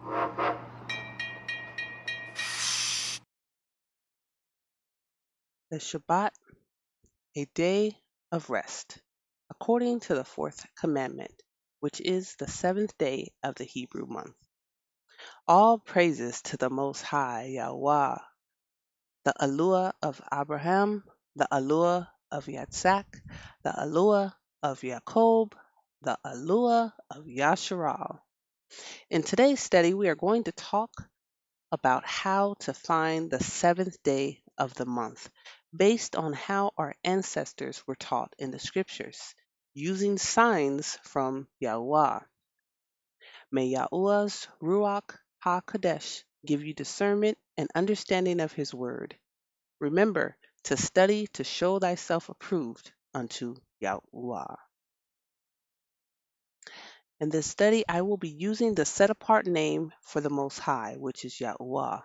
The Shabbat, a day of rest, according to the fourth commandment, which is the seventh day of the Hebrew month. All praises to the Most High, YAHUAH, the YAHUAH of Abraham, the YAHUAH of Yitzhak, the YAHUAH of Jacob, the YAHUAH of Yasharal. In today's study, we are going to talk about how to find the seventh day of the month based on how our ancestors were taught in the scriptures, using signs from YAHUAH. May Yahuah's Ruach HaKodesh give you discernment and understanding of his word. Remember to study to show thyself approved unto YAHUAH. In this study, I will be using the set-apart name for the Most High, which is YAHUAH,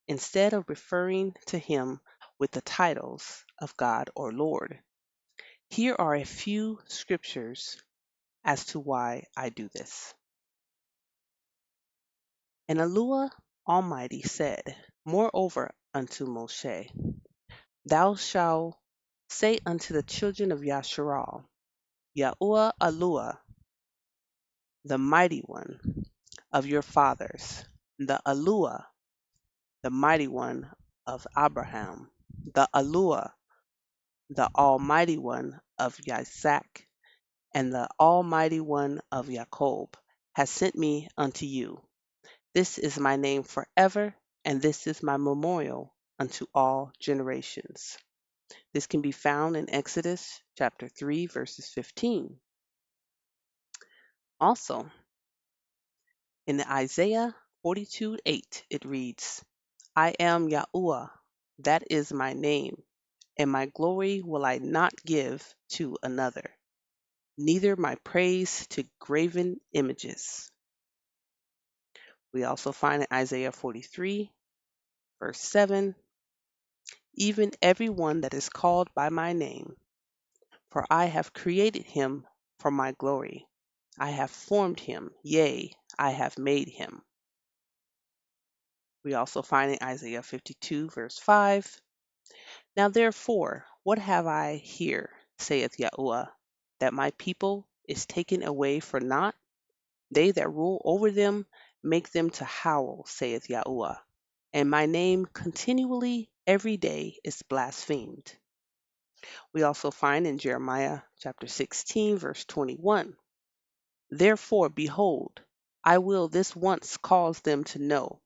instead of referring to him with the titles of God or Lord. Here are a few scriptures as to why I do this. And YAHUAH Almighty said, moreover unto Moshe, Thou shalt say unto the children of Yasharal, YAHUAH, the mighty one of your fathers, the YAHUAH, the mighty one of Abraham, the YAHUAH, the almighty one of Isaac, and the almighty one of Jacob, has sent me unto you. This is my name forever, and this is my memorial unto all generations. This can be found in Exodus chapter 3, verses 15. Also, in Isaiah 42:8, it reads, I am YAHUAH, that is my name, and my glory will I not give to another, neither my praise to graven images. We also find in Isaiah 43, verse 7, even every one that is called by my name, for I have created him for my glory. I have formed him, yea, I have made him. We also find in Isaiah 52, verse 5, Now therefore, what have I here, saith YAHUAH, that my people is taken away for naught? They that rule over them make them to howl, saith YAHUAH, and my name continually every day is blasphemed. We also find in Jeremiah chapter 16, verse 21, Therefore, behold, I will this once cause them to know.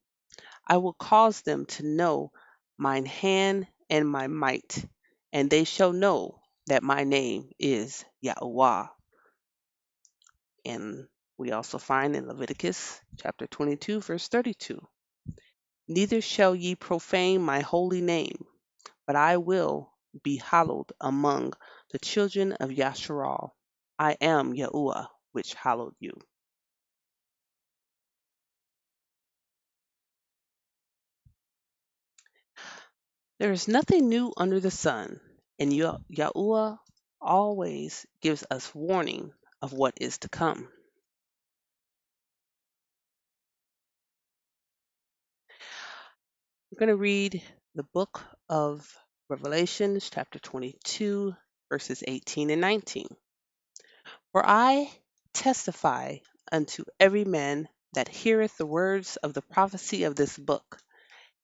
I will cause them to know mine hand and my might, and they shall know that my name is YAHUAH. And we also find in Leviticus chapter 22, verse 32, Neither shall ye profane my holy name, but I will be hallowed among the children of Yasharal. I am YAHUAH, which hallowed you. There is nothing new under the sun, and YAHUAH always gives us warning of what is to come. We're going to read the book of Revelations, chapter 22, verses 18 and 19. For I testify unto every man that heareth the words of the prophecy of this book.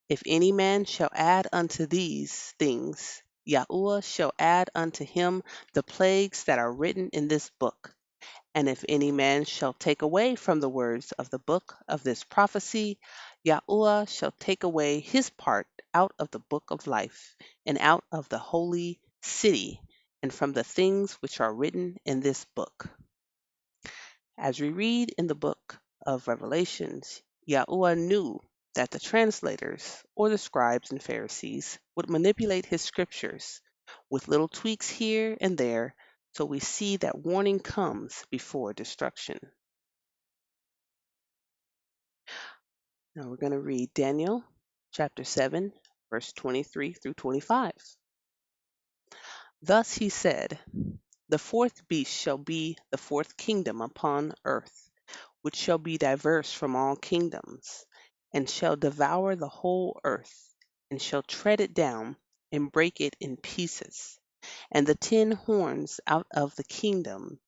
If any man shall add unto these things, YAHUAH shall add unto him the plagues that are written in this book. And if any man shall take away from the words of the book of this prophecy, YAHUAH shall take away his part out of the book of life, and out of the holy city, and from the things which are written in this book. As we read in the book of Revelations, YAHUAH knew that the translators, or the scribes and Pharisees, would manipulate his scriptures with little tweaks here and there, so we see that warning comes before destruction. Now we're going to read Daniel chapter 7, verse 23 through 25. Thus he said, The fourth beast shall be the fourth kingdom upon earth, which shall be diverse from all kingdoms, and shall devour the whole earth, and shall tread it down, and break it in pieces. And the 10 horns out of the kingdom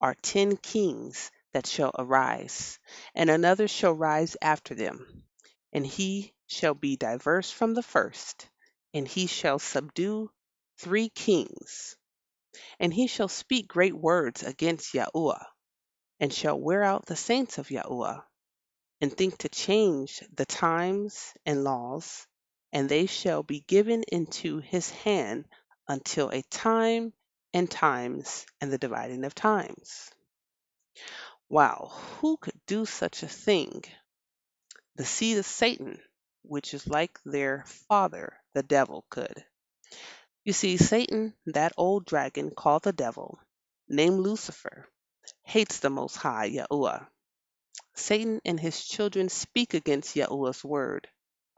are 10 kings that shall arise, and another shall rise after them, and he shall be diverse from the first, and he shall subdue 3 kings, and he shall speak great words against YAHUAH, and shall wear out the saints of YAHUAH, and think to change the times and laws, and they shall be given into his hand until a time and times and the dividing of times. Wow, who could do such a thing? The seed of Satan, which is like their father, the devil, could. You see, Satan, that old dragon called the devil, named Lucifer, hates the Most High, YAHUAH. Satan and his children speak against YAHUAH's word,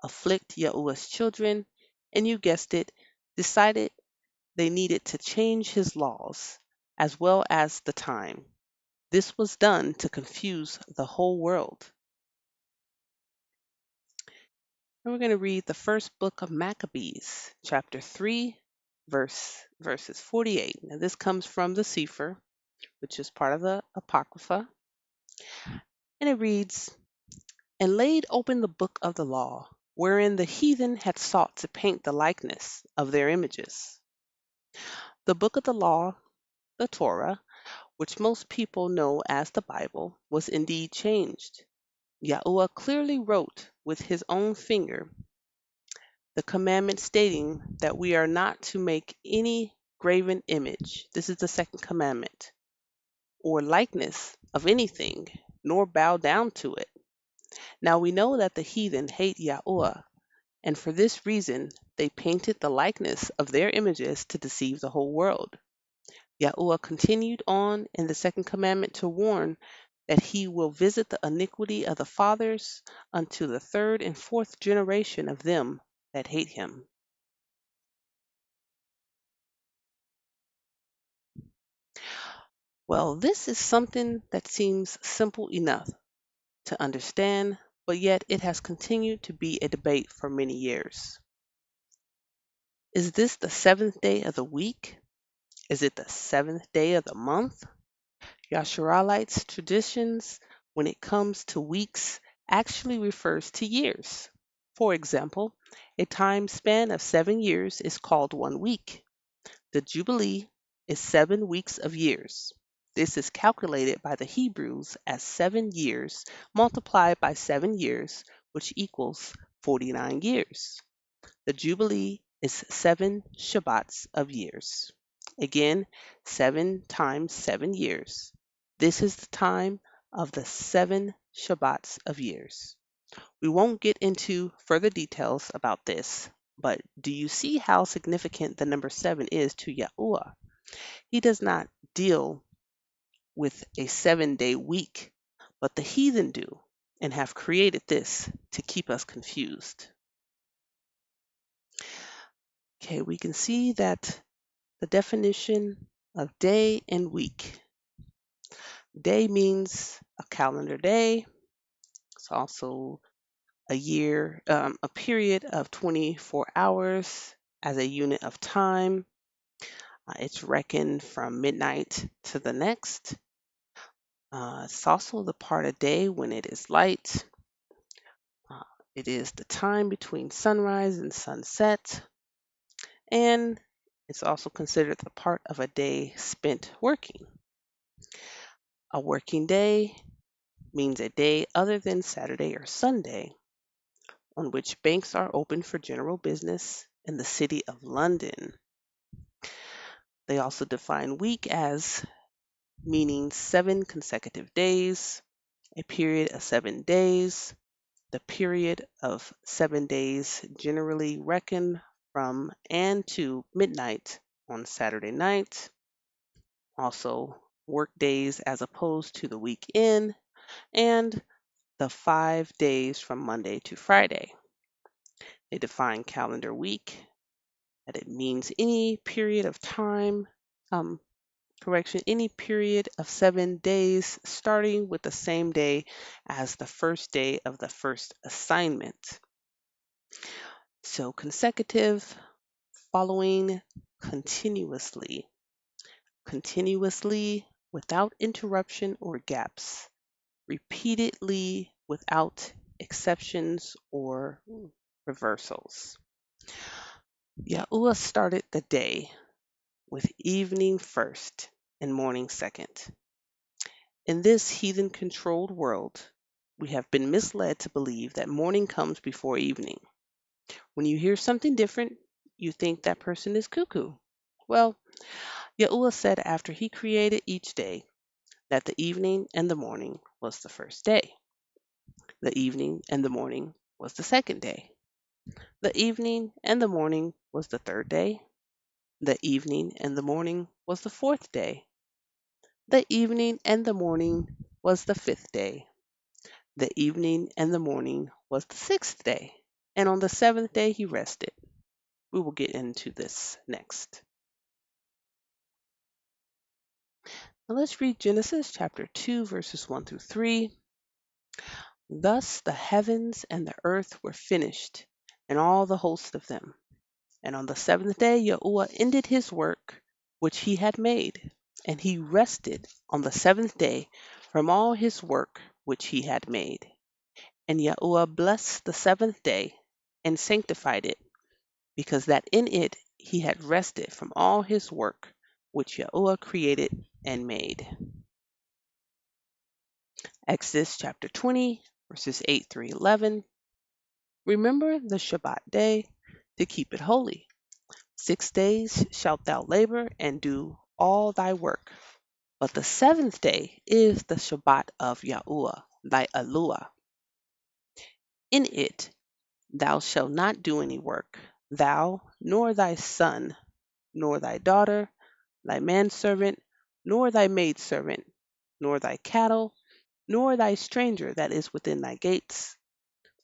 afflict YAHUAH's children, and you guessed it, decided they needed to change his laws, as well as the time. This was done to confuse the whole world. And we're going to read the first book of Maccabees, chapter 3, verses 48. Now, this comes from the Sefer, which is part of the Apocrypha. And it reads, "And laid open the book of the law, wherein the heathen had sought to paint the likeness of their images." The book of the law, the Torah, which most people know as the Bible, was indeed changed. YAHUAH clearly wrote with his own finger the commandment stating that we are not to make any graven image. This is the second commandment, or likeness of anything, nor bow down to it. Now we know that the heathen hate YAHUAH, and for this reason they painted the likeness of their images to deceive the whole world. YAHUAH continued on in the second commandment to warn that he will visit the iniquity of the fathers unto the third and fourth generation of them that hate him. Well, this is something that seems simple enough to understand, but yet it has continued to be a debate for many years. Is this the seventh day of the week? Is it the seventh day of the month? Yashuralites' traditions, when it comes to weeks, actually refers to years. For example, a time span of 7 years is called 1 week. The Jubilee is 7 weeks of years. This is calculated by the Hebrews as 7 years multiplied by 7 years, which equals 49 years. The Jubilee is 7 Shabbats of years. Again, 7 times 7 years. This is the time of the 7 Shabbats of years. We won't get into further details about this, but do you see how significant the number 7 is to YAHUAH? He does not deal with a 7-day week, but the heathen do, and have created this to keep us confused. Okay, we can see that the definition of day and week. Day means a calendar day. It's also a year, a period of 24 hours as a unit of time. It's reckoned from midnight to the next. It's also the part of day when it is light. Uh, it is the time between sunrise and sunset. And it's also considered the part of a day spent working. A working day means a day other than Saturday or Sunday on which banks are open for general business in the city of London. They also define week as meaning 7 consecutive days, a period of 7 days, the period of 7 days generally reckoned from and to midnight on Saturday night. Also, work days as opposed to the weekend, and the 5 days from Monday to Friday. They define calendar week that it means any period of time correction, any period of 7 days starting with the same day as the first day of the first assignment. So consecutive, following continuously, continuously without interruption or gaps, repeatedly without exceptions or reversals. YAHUAH started the day with evening first and morning second. In this heathen controlled world, we have been misled to believe that morning comes before evening. When you hear something different, you think that person is cuckoo. Well, YAHUAH said after he created each day that the evening and the morning was the first day. The evening and the morning was the second day. The evening and the morning was the third day. The evening and the morning was the fourth day. The evening and the morning was the fifth day. The evening and the morning was the sixth day. And on the seventh day he rested. We will get into this next. Now let's read Genesis chapter 2, verses 1 through 3. Thus the heavens and the earth were finished, and all the host of them. And on the seventh day YAHUAH ended his work which he had made, and he rested on the seventh day from all his work which he had made. And YAHUAH blessed the seventh day and sanctified it, because that in it he had rested from all his work which YAHUAH created and made. Exodus chapter 20, verses 8 through 11. Remember the Shabbat day to keep it holy. 6 days shalt thou labor and do all thy work. But the seventh day is the Shabbat of YAHUAH, thy Eluah. In it thou shalt not do any work, thou, nor thy son, nor thy daughter, thy manservant, nor thy maidservant, nor thy cattle, nor thy stranger that is within thy gates.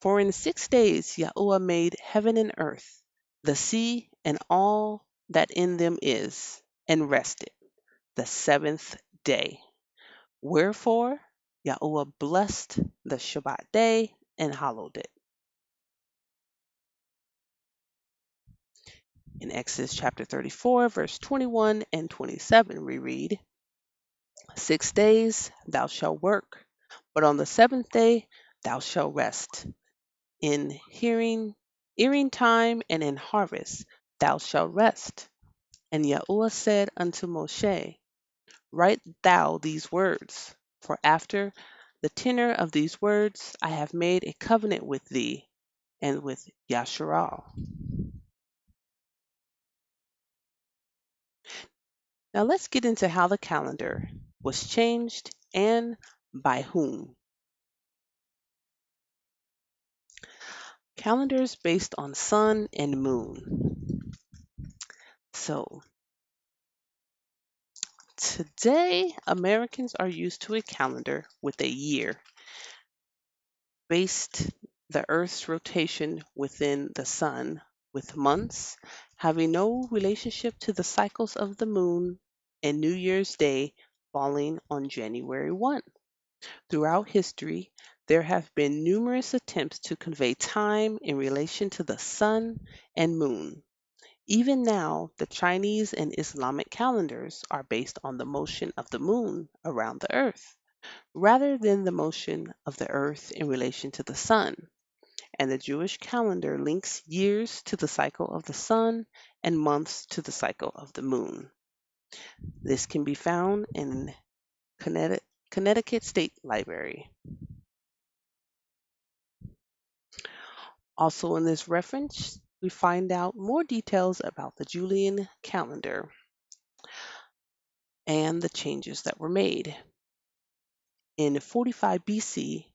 For in 6 days YAHUAH made heaven and earth, the sea, and all that in them is, and rested the seventh day. Wherefore YAHUAH blessed the Shabbat day and hallowed it. In Exodus chapter 34, verse 21 and 27, we read, 6 days thou shalt work, but on the seventh day thou shalt rest. In earing time and in harvest thou shalt rest. And YAHUAH said unto Moshe, write thou these words, for after the tenor of these words I have made a covenant with thee and with Yasharal. Now let's get into how the calendar was changed and by whom. Calendars based on sun and moon. So today, Americans are used to a calendar with a year based the Earth's rotation within the sun, with months having no relationship to the cycles of the moon, and New Year's Day falling on January 1. Throughout history, there have been numerous attempts to convey time in relation to the sun and moon. Even now, the Chinese and Islamic calendars are based on the motion of the moon around the earth, rather than the motion of the earth in relation to the sun. And the Jewish calendar links years to the cycle of the sun and months to the cycle of the moon. This can be found in Connecticut State Library. Also in this reference, we find out more details about the Julian calendar and the changes that were made. In 45 BC,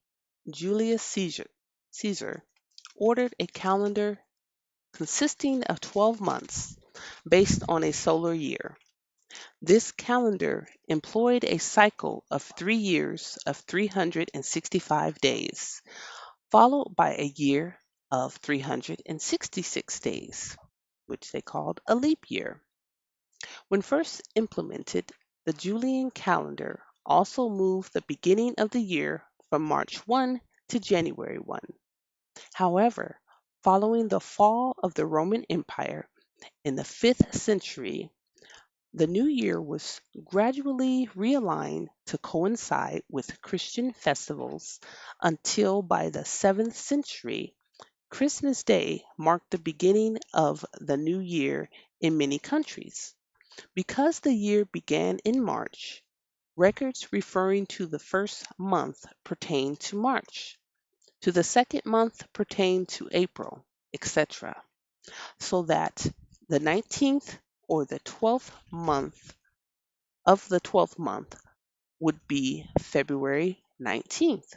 Julius Caesar ordered a calendar consisting of 12 months based on a solar year. This calendar employed a cycle of 3 years of 365 days, followed by a year of 366 days, which they called a leap year. When first implemented, The Julian calendar also moved the beginning of the year from March 1 to January 1. However, following the fall of the Roman Empire in the 5th century, the new year was gradually realigned to coincide with Christian festivals until by the 7th century, Christmas Day marked the beginning of the new year in many countries. Because the year began in March, records referring to the first month pertain to March, to the second month pertain to April, etc., so that the 19th or the 12th month of the 12th month would be February 19th.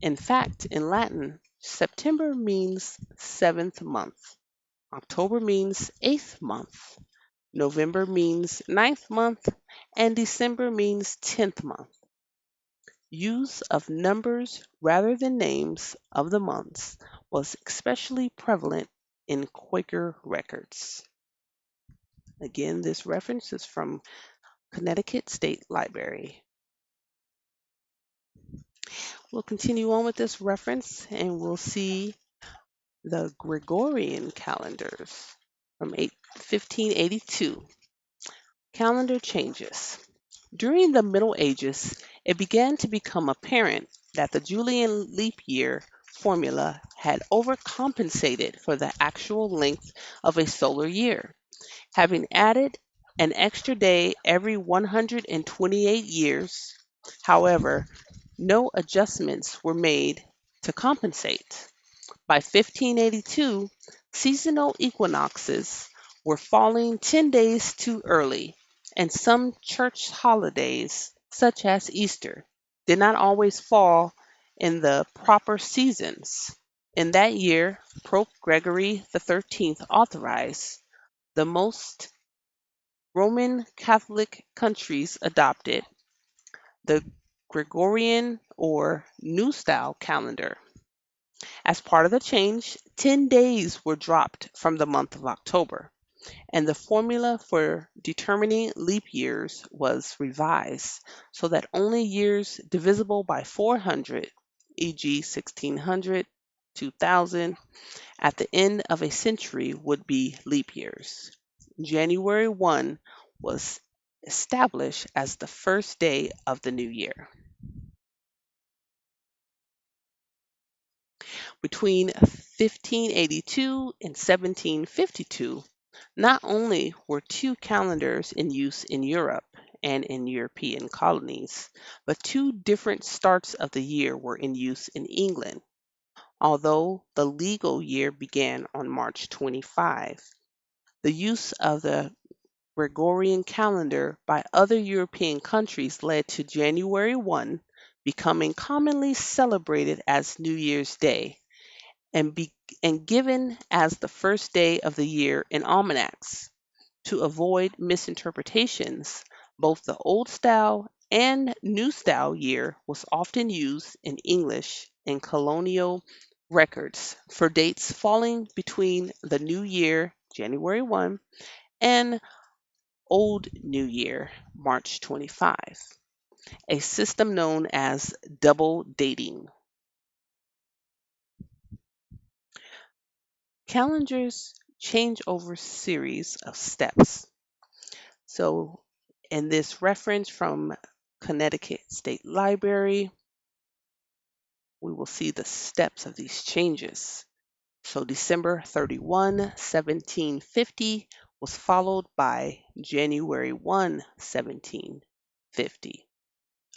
In fact, in Latin, September means seventh month, October means eighth month, November means ninth month, and December means 10th month. Use of numbers rather than names of the months was especially prevalent in Quaker records. Again, this reference is from Connecticut State Library. We'll continue on with this reference and we'll see the Gregorian calendars from 1582. Calendar changes. During the Middle Ages, it began to become apparent that the Julian leap year formula had overcompensated for the actual length of a solar year, having added an extra day every 128 years. However, no adjustments were made to compensate. By 1582, seasonal equinoxes were falling 10 days too early, and some church holidays, such as Easter, did not always fall in the proper seasons. In that year, Pope Gregory XIII authorized the most Roman Catholic countries adopted the Gregorian or New Style calendar. As part of the change, 10 days were dropped from the month of October, and the formula for determining leap years was revised so that only years divisible by 400, e.g., 1600, 2000, at the end of a century would be leap years. January 1 was established as the first day of the new year. Between 1582 and 1752, not only were two calendars in use in Europe and in European colonies, but two different starts of the year were in use in England. Although the legal year began on March 25, the use of the Gregorian calendar by other European countries led to January 1 becoming commonly celebrated as New Year's Day and, and given as the first day of the year in almanacs. To avoid misinterpretations, both the Old Style and New Style year was often used in English and colonial records for dates falling between the New Year, January 1, and Old New Year, March 25, a system known as double dating. Calendars change over series of steps. So in this reference from Connecticut State Library, we will see the steps of these changes. So December 31, 1750 was followed by January 1, 1750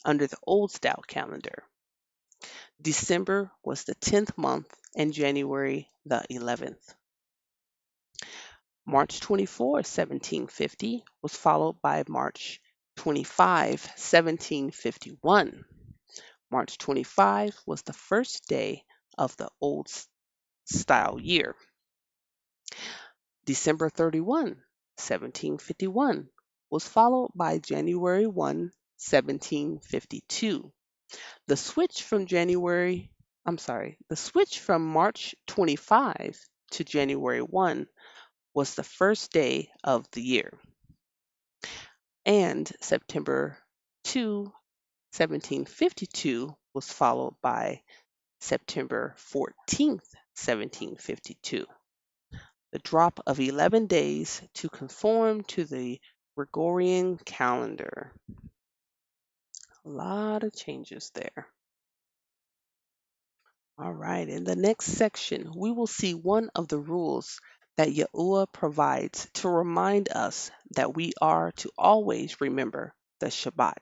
under the Old Style calendar. December was the 10th month and January the 11th. March 24, 1750 was followed by March 25, 1751. March 25 was the first day of the Old Style year. December 31, 1751 was followed by January 1, 1752. The switch from March 25 to January 1 was the first day of the year. and September 2, 1752 was followed by September 14th, 1752, the drop of 11 days to conform to the Gregorian calendar. A lot of changes there. All right, in the next section, we will see one of the rules that YAHUAH provides to remind us that we are to always remember the Shabbat.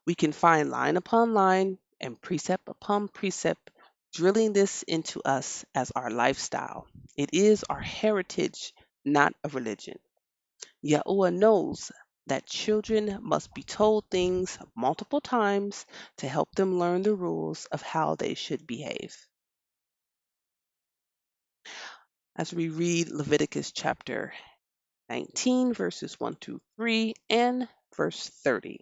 We can find line upon line and precept upon precept drilling this into us as our lifestyle. It is our heritage, not a religion. YAHUAH knows that children must be told things multiple times to help them learn the rules of how they should behave. As we read Leviticus chapter 19, verses 1 through 3, and verse 30.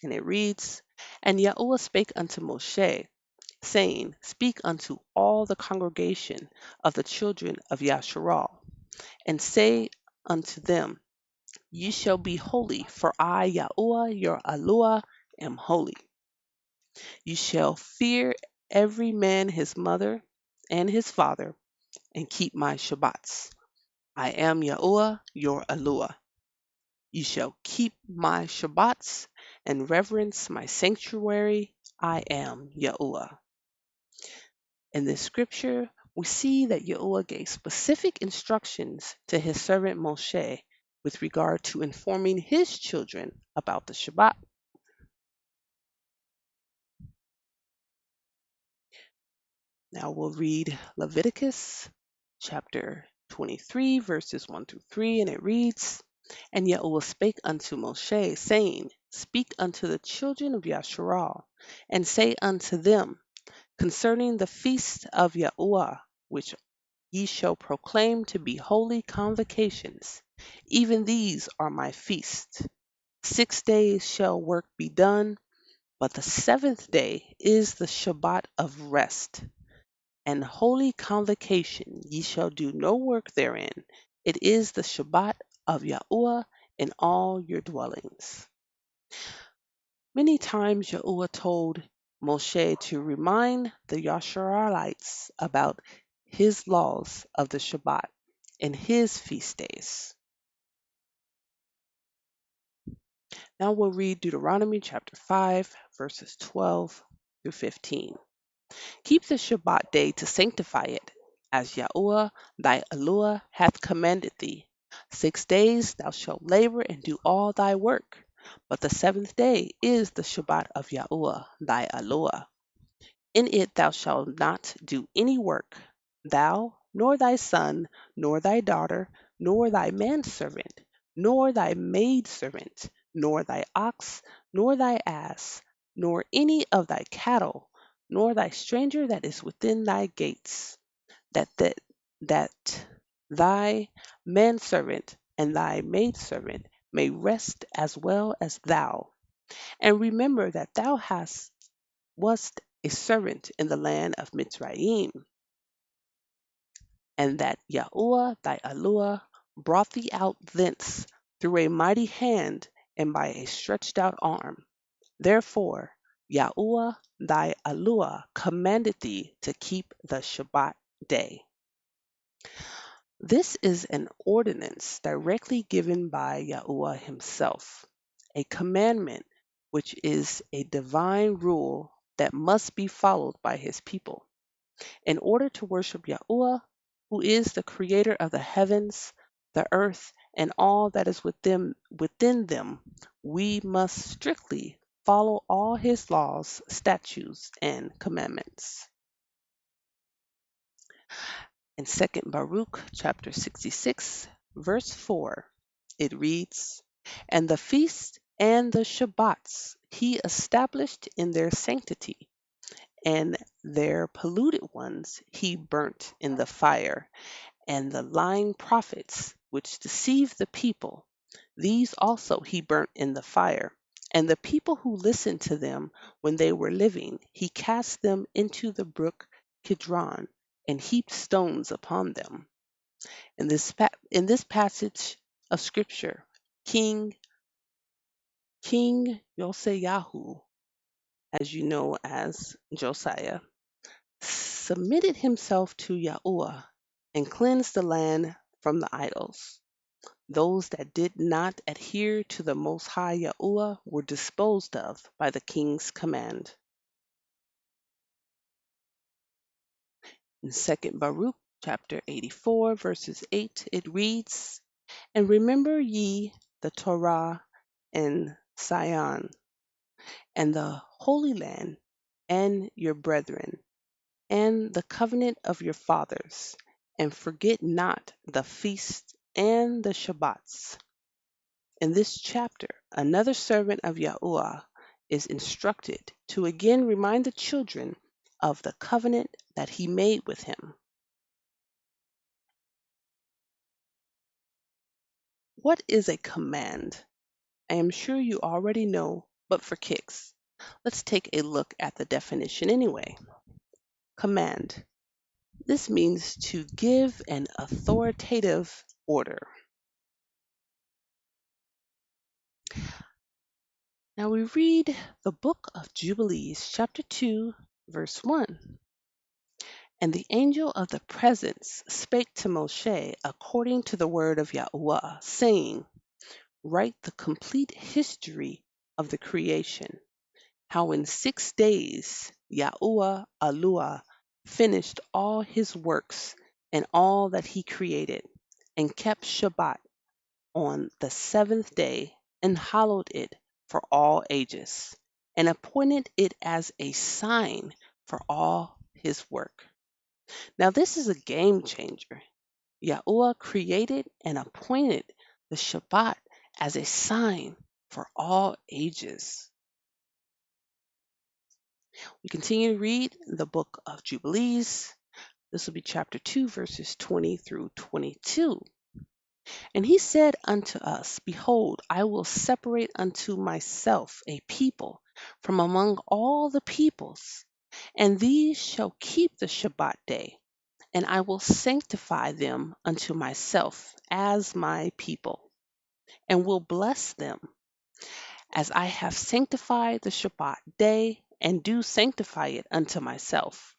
And it reads, And YAHUAH spake unto Moshe, saying, Speak unto all the congregation of the children of Yasharal, and say unto them, Ye shall be holy, for I, YAHUAH, your Eloah, am holy. You shall fear every man his mother and his father, and keep my Shabbats. I am YAHUAH, your Eloah. You shall keep my Shabbats and reverence my sanctuary. I am YAHUAH. In this scripture, we see that YAHUAH gave specific instructions to his servant Moshe with regard to informing his children about the Shabbat. Now we'll read Leviticus chapter 23, verses 1 through 3, and it reads, And YAHUAH spake unto Moshe, saying, Speak unto the children of Yasharal, and say unto them, concerning the feast of YAHUAH, which ye shall proclaim to be holy convocations, even these are my feasts. 6 days shall work be done, but the seventh day is the Shabbat of rest. And holy convocation, ye shall do no work therein. It is the Shabbat of YAHUAH in all your dwellings. Many times YAHUAH told Moshe to remind the Yasharalites about his laws of the Shabbat and his feast days. Now we'll read Deuteronomy chapter 5, verses 12 through 15. Keep the Shabbat day to sanctify it, as YAHUAH thy Eloah hath commanded thee. 6 days thou shalt labor and do all thy work, but the seventh day is the Shabbat of YAHUAH thy Eloah. In it thou shalt not do any work, thou, nor thy son, nor thy daughter, nor thy manservant, nor thy maidservant, nor thy ox, nor thy ass, nor any of thy cattle, nor thy stranger that is within thy gates, that thy manservant and thy maidservant may rest as well as thou. And remember that thou wast a servant in the land of Mitzrayim, and that YAHUAH thy Eloah brought thee out thence through a mighty hand and by a stretched out arm. Therefore YAHUAH thy Eloah commanded thee to keep the Shabbat day. This is an ordinance directly given by YAHUAH himself, a commandment which is a divine rule that must be followed by his people. In order to worship YAHUAH, who is the creator of the heavens, the earth, and all that is within them, we must strictly follow all his laws, statutes, and commandments. In 2nd Baruch chapter 66, verse 4, it reads, And the feasts and the Shabbats he established in their sanctity, and their polluted ones he burnt in the fire, and the lying prophets which deceived the people, these also he burnt in the fire. And the people who listened to them when they were living, he cast them into the brook Kidron, and heaped stones upon them. In this passage of scripture, King King Yoseyahu, as you know as Josiah, submitted himself to YAHUAH and cleansed the land from the idols. Those that did not adhere to the Most High YAHUAH were disposed of by the king's command. In 2nd Baruch, chapter 84, verses 8, it reads, "And remember ye the Torah and Sion, and the Holy Land, and your brethren, and the covenant of your fathers, and forget not the feasts and the Shabbats." In this chapter, another servant of YAHUAH is instructed to again remind the children of the covenant that he made with him. What is a command? I am sure you already know, but for kicks, let's take a look at the definition anyway. Command. This means to give an authoritative order. Now we read the Book of Jubilees, chapter 2, verse 1. "And the angel of the presence spake to Moshe according to the word of YAHUAH, saying, Write the complete history of the creation, how in 6 days YAHUAH Aluah finished all his works and all that he created, and kept Shabbat on the seventh day, and hallowed it for all ages, and appointed it as a sign for all his work." Now, this is a game changer. YAHUAH created and appointed the Shabbat as a sign for all ages. We continue to read the Book of Jubilees. This will be chapter 2, verses 20 through 22. "And he said unto us, Behold, I will separate unto myself a people from among all the peoples, and these shall keep the Shabbat day, and I will sanctify them unto myself as my people, and will bless them, as I have sanctified the Shabbat day, and do sanctify it unto myself.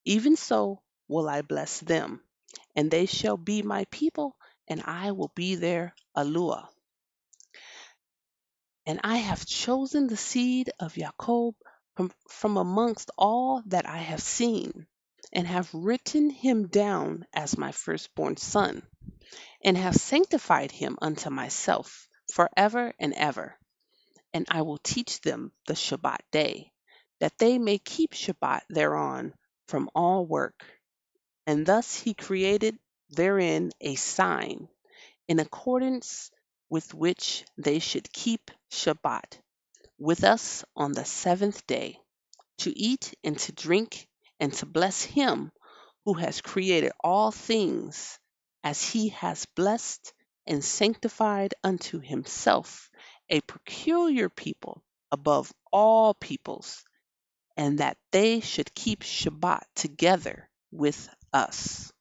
Even so will I bless them, and they shall be my people, and I will be their Aluah. And I have chosen the seed of Jacob from amongst all that I have seen, and have written him down as my firstborn son, and have sanctified him unto myself forever and ever. And I will teach them the Shabbat day, that they may keep Shabbat thereon from all work. And thus he created therein a sign, in accordance with which they should keep Shabbat with us on the seventh day, to eat and to drink, and to bless him who has created all things, as he has blessed and sanctified unto himself a peculiar people above all peoples, and that they should keep Shabbat together with us."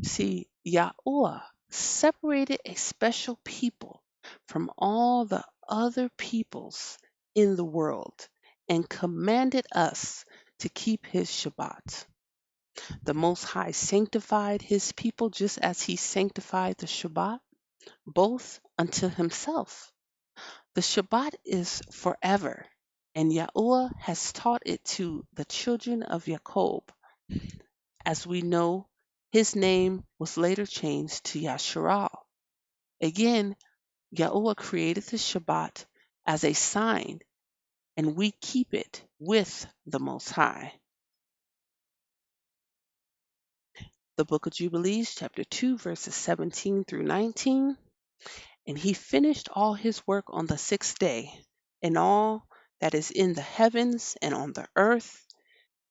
See, YAHUAH separated a special people from all the other peoples in the world and commanded us to keep his Shabbat. The Most High sanctified his people just as he sanctified the Shabbat, both unto himself. The Shabbat is forever, and YAHUAH has taught it to the children of Jacob. As we know, his name was later changed to Yasharal. Again, YAHUAH created the Shabbat as a sign, and we keep it with the Most High. The Book of Jubilees, chapter 2, verses 17 through 19. "And he finished all his work on the sixth day, and all that is in the heavens and on the earth,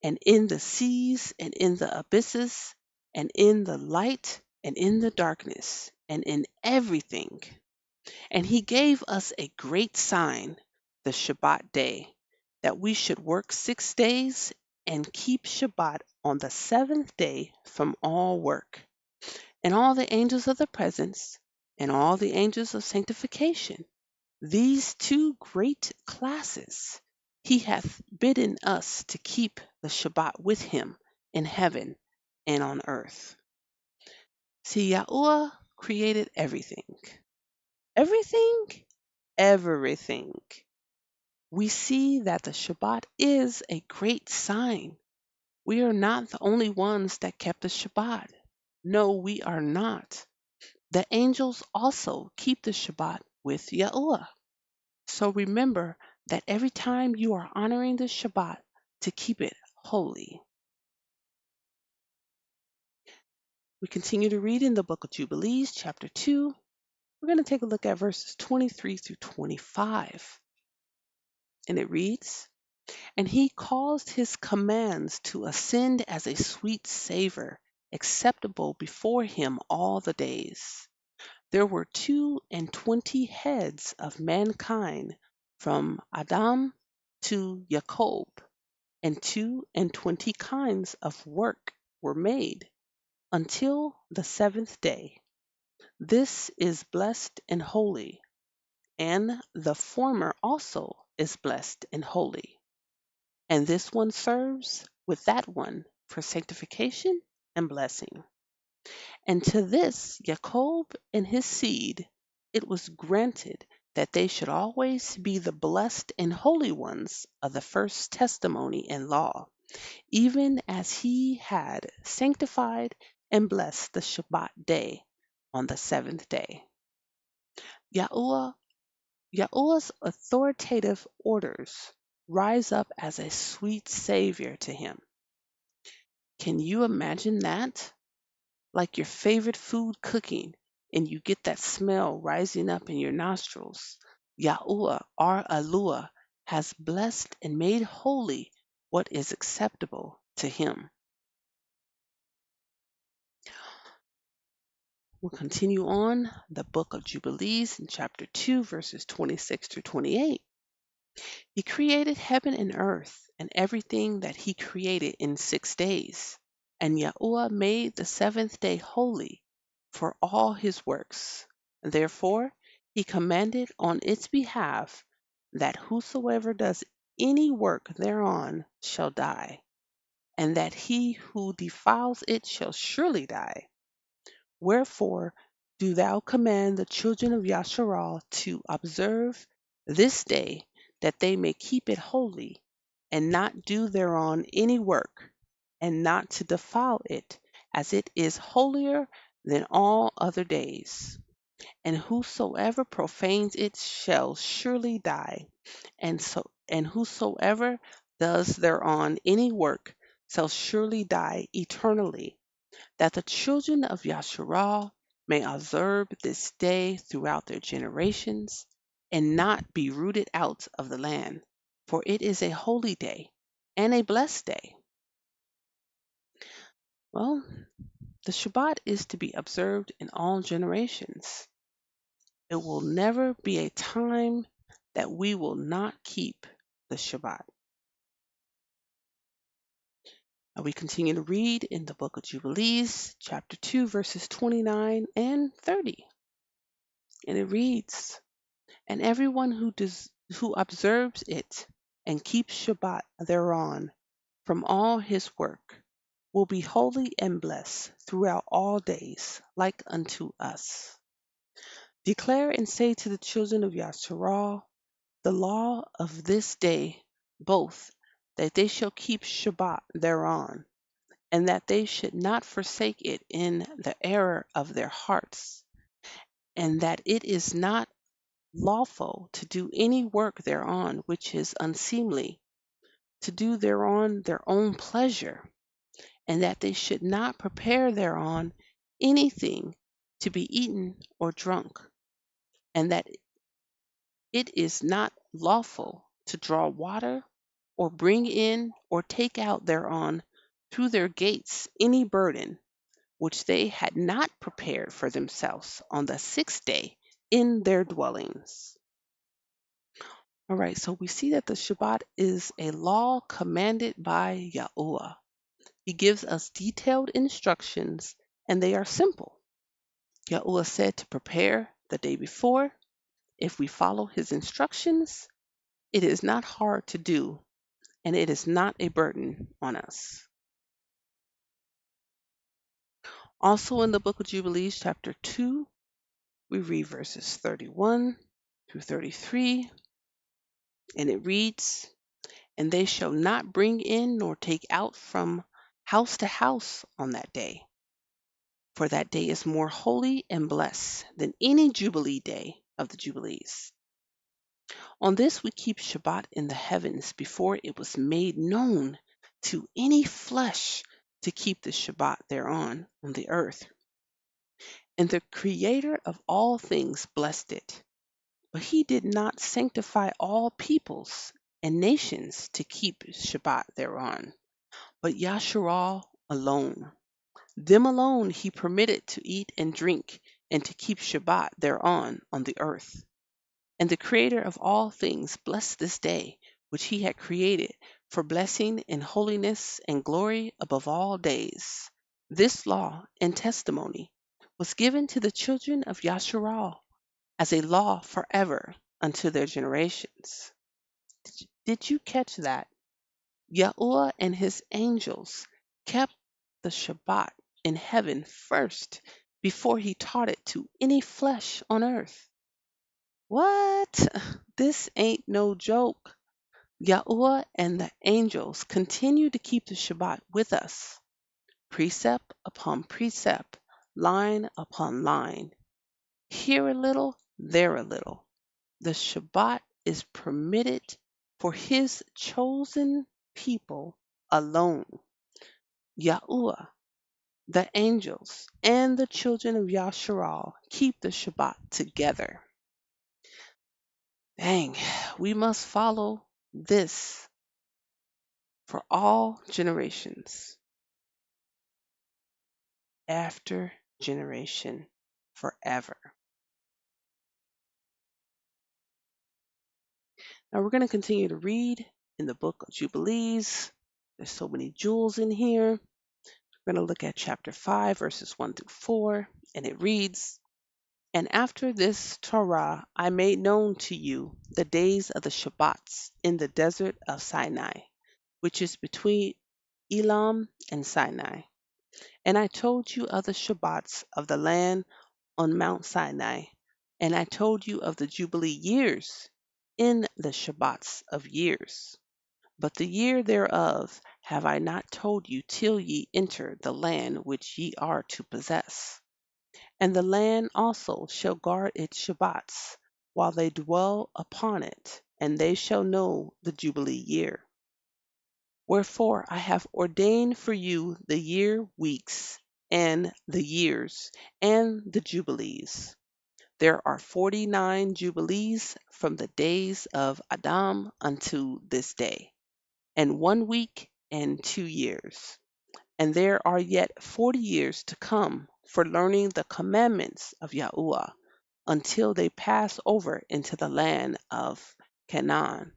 and in the seas, and in the abysses, and in the light, and in the darkness, and in everything. And he gave us a great sign, the Shabbat day, that we should work 6 days, and keep Shabbat on the seventh day from all work. And all the angels of the presence and all the angels of sanctification, these two great classes, he hath bidden us to keep the Shabbat with him in heaven and on earth. See, Yahuwah created everything. Everything? Everything. We see that the Shabbat is a great sign. We are not the only ones that kept the Shabbat. No, we are not. The angels also keep the Shabbat with Yahuwah. So remember that every time you are honoring the Shabbat, to keep it holy. We continue to read in the Book of Jubilees, chapter 2. We're going to take a look at verses 23 through 25. And it reads, "And he caused his commands to ascend as a sweet savor, acceptable before him all the days. There were 22 heads of mankind from Adam to Jacob, and 22 kinds of work were made until the seventh day. This is blessed and holy, and the former also is blessed and holy. And this one serves with that one for sanctification and blessing. And to this Jacob and his seed it was granted that they should always be the blessed and holy ones of the first testimony and law, even as he had sanctified and blessed the Shabbat day on the seventh day." Yahuwah, Yahuwah's authoritative orders rise up as a sweet savior to him. Can you imagine that? Like your favorite food cooking, and you get that smell rising up in your nostrils. Yahuwah, our Aluah, has blessed and made holy what is acceptable to him. We'll continue on the book of Jubilees in chapter 2, verses 26 through 28. He created heaven and earth and everything that he created in 6 days. And Yahuwah made the seventh day holy for all his works. Therefore, he commanded on its behalf that whosoever does any work thereon shall die, and that he who defiles it shall surely die. Wherefore, do thou command the children of Yasharal to observe this day, that they may keep it holy, and not do thereon any work, and not to defile it, as it is holier than all other days. And whosoever profanes it shall surely die, and whosoever does thereon any work shall surely die eternally, that the children of Yasharal may observe this day throughout their generations, and not be rooted out of the land, for it is a holy day and a blessed day. Well, the Shabbat is to be observed in all generations. It will never be a time that we will not keep the Shabbat. Now we continue to read in the book of Jubilees, chapter 2, verses 29 and 30. And it reads, "And everyone who observes it and keeps Shabbat thereon from all his work will be holy and blessed throughout all days, like unto us. Declare and say to the children of Yasharal the law of this day, both that they shall keep Shabbat thereon, and that they should not forsake it in the error of their hearts, and that it is not lawful to do any work thereon which is unseemly, to do thereon their own pleasure, and that they should not prepare thereon anything to be eaten or drunk, and that it is not lawful to draw water, or bring in or take out thereon through their gates any burden which they had not prepared for themselves on the sixth day in their dwellings." All right, so we see that the Shabbat is a law commanded by Yahuwah. He gives us detailed instructions, and they are simple. YAHUAH said to prepare the day before. If we follow his instructions, it is not hard to do, and it is not a burden on us. Also in the book of Jubilees, chapter 2, we read verses 31 through 33, and it reads, "And they shall not bring in nor take out from house to house on that day. For that day is more holy and blessed than any Jubilee day of the Jubilees. On this we keep Shabbat in the heavens before it was made known to any flesh to keep the Shabbat thereon on the earth. And the Creator of all things blessed it. But he did not sanctify all peoples and nations to keep Shabbat thereon, but Yasharal alone. Them alone he permitted to eat and drink and to keep Shabbat thereon on the earth. And the Creator of all things blessed this day which he had created for blessing and holiness and glory above all days. This law and testimony was given to the children of Yasharal as a law forever unto their generations." Did you catch that? Yahuwah and his angels kept the Shabbat in heaven first before he taught it to any flesh on earth. What? This ain't no joke. Yahuwah and the angels continue to keep the Shabbat with us, precept upon precept, line upon line. Here a little, there a little. The Shabbat is permitted for his chosen people alone. Yahuwah, the angels, and the children of Yasharal keep the Shabbat together. Dang, we must follow this for all generations, after generation, forever. Now we're going to continue to read in the book of Jubilees. There's so many jewels in here. We're going to look at chapter 5, verses 1 through 4, and it reads, "And after this Torah I made known to you the days of the Shabbats in the desert of Sinai, which is between Elam and Sinai. And I told you of the Shabbats of the land on Mount Sinai, and I told you of the Jubilee years in the Shabbats of years. But the year thereof have I not told you till ye enter the land which ye are to possess. And the land also shall guard its Shabbats, while they dwell upon it, and they shall know the Jubilee year. Wherefore I have ordained for you the year weeks, and the years, and the Jubilees. There are 49 Jubilees from the days of Adam unto this day, and 1 week and 2 years. And there are yet 40 years to come for learning the commandments of Yahuwah until they pass over into the land of Canaan,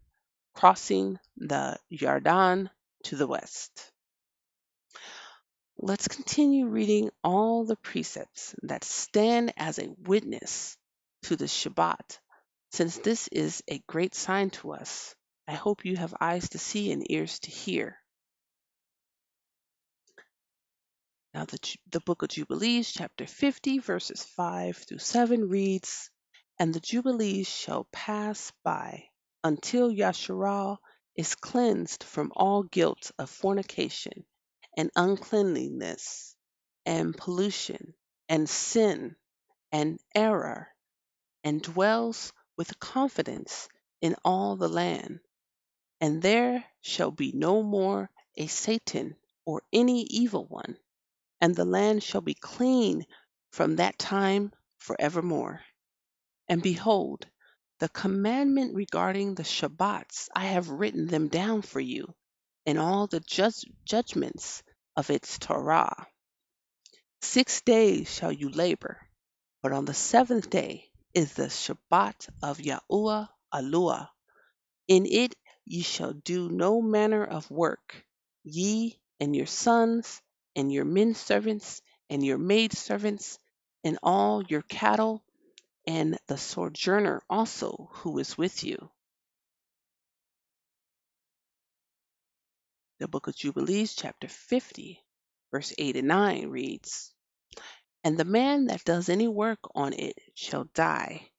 crossing the Yarden to the west." Let's continue reading all the precepts that stand as a witness to the Shabbat, since this is a great sign to us. I hope you have eyes to see and ears to hear. Now, the book of Jubilees, chapter 50, verses 5 through 7 reads, "And the Jubilees shall pass by until Yasharal is cleansed from all guilt of fornication and uncleanliness and pollution and sin and error, and dwells with confidence in all the land. And there shall be no more a Satan or any evil one, and the land shall be clean from that time forevermore. And behold, the commandment regarding the Shabbats, I have written them down for you, and all the judgments of its Torah. 6 days shall you labor, but on the seventh day is the Shabbat of Yahuwah Aluah. In it ye shall do no manner of work, ye and your sons, and your men servants, and your maid servants, and all your cattle, and the sojourner also who is with you. The Book of Jubilees, chapter 50, verse 8 and 9 reads, "And the man that does any work on it shall die.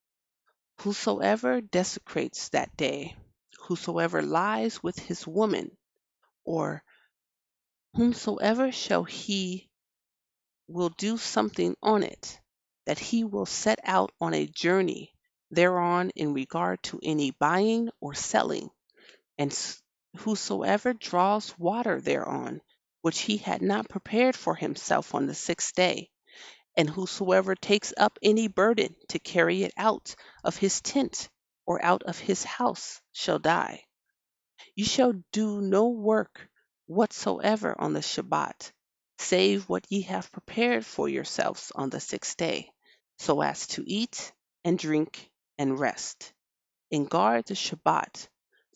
Whosoever desecrates that day, whosoever lies with his woman, or whomsoever shall he will do something on it, that he will set out on a journey thereon in regard to any buying or selling, and whosoever draws water thereon, which he had not prepared for himself on the sixth day, and whosoever takes up any burden to carry it out of his tent or out of his house shall die. You shall do no work whatsoever on the Shabbat, save what ye have prepared for yourselves on the sixth day, so as to eat and drink and rest, and guard the Shabbat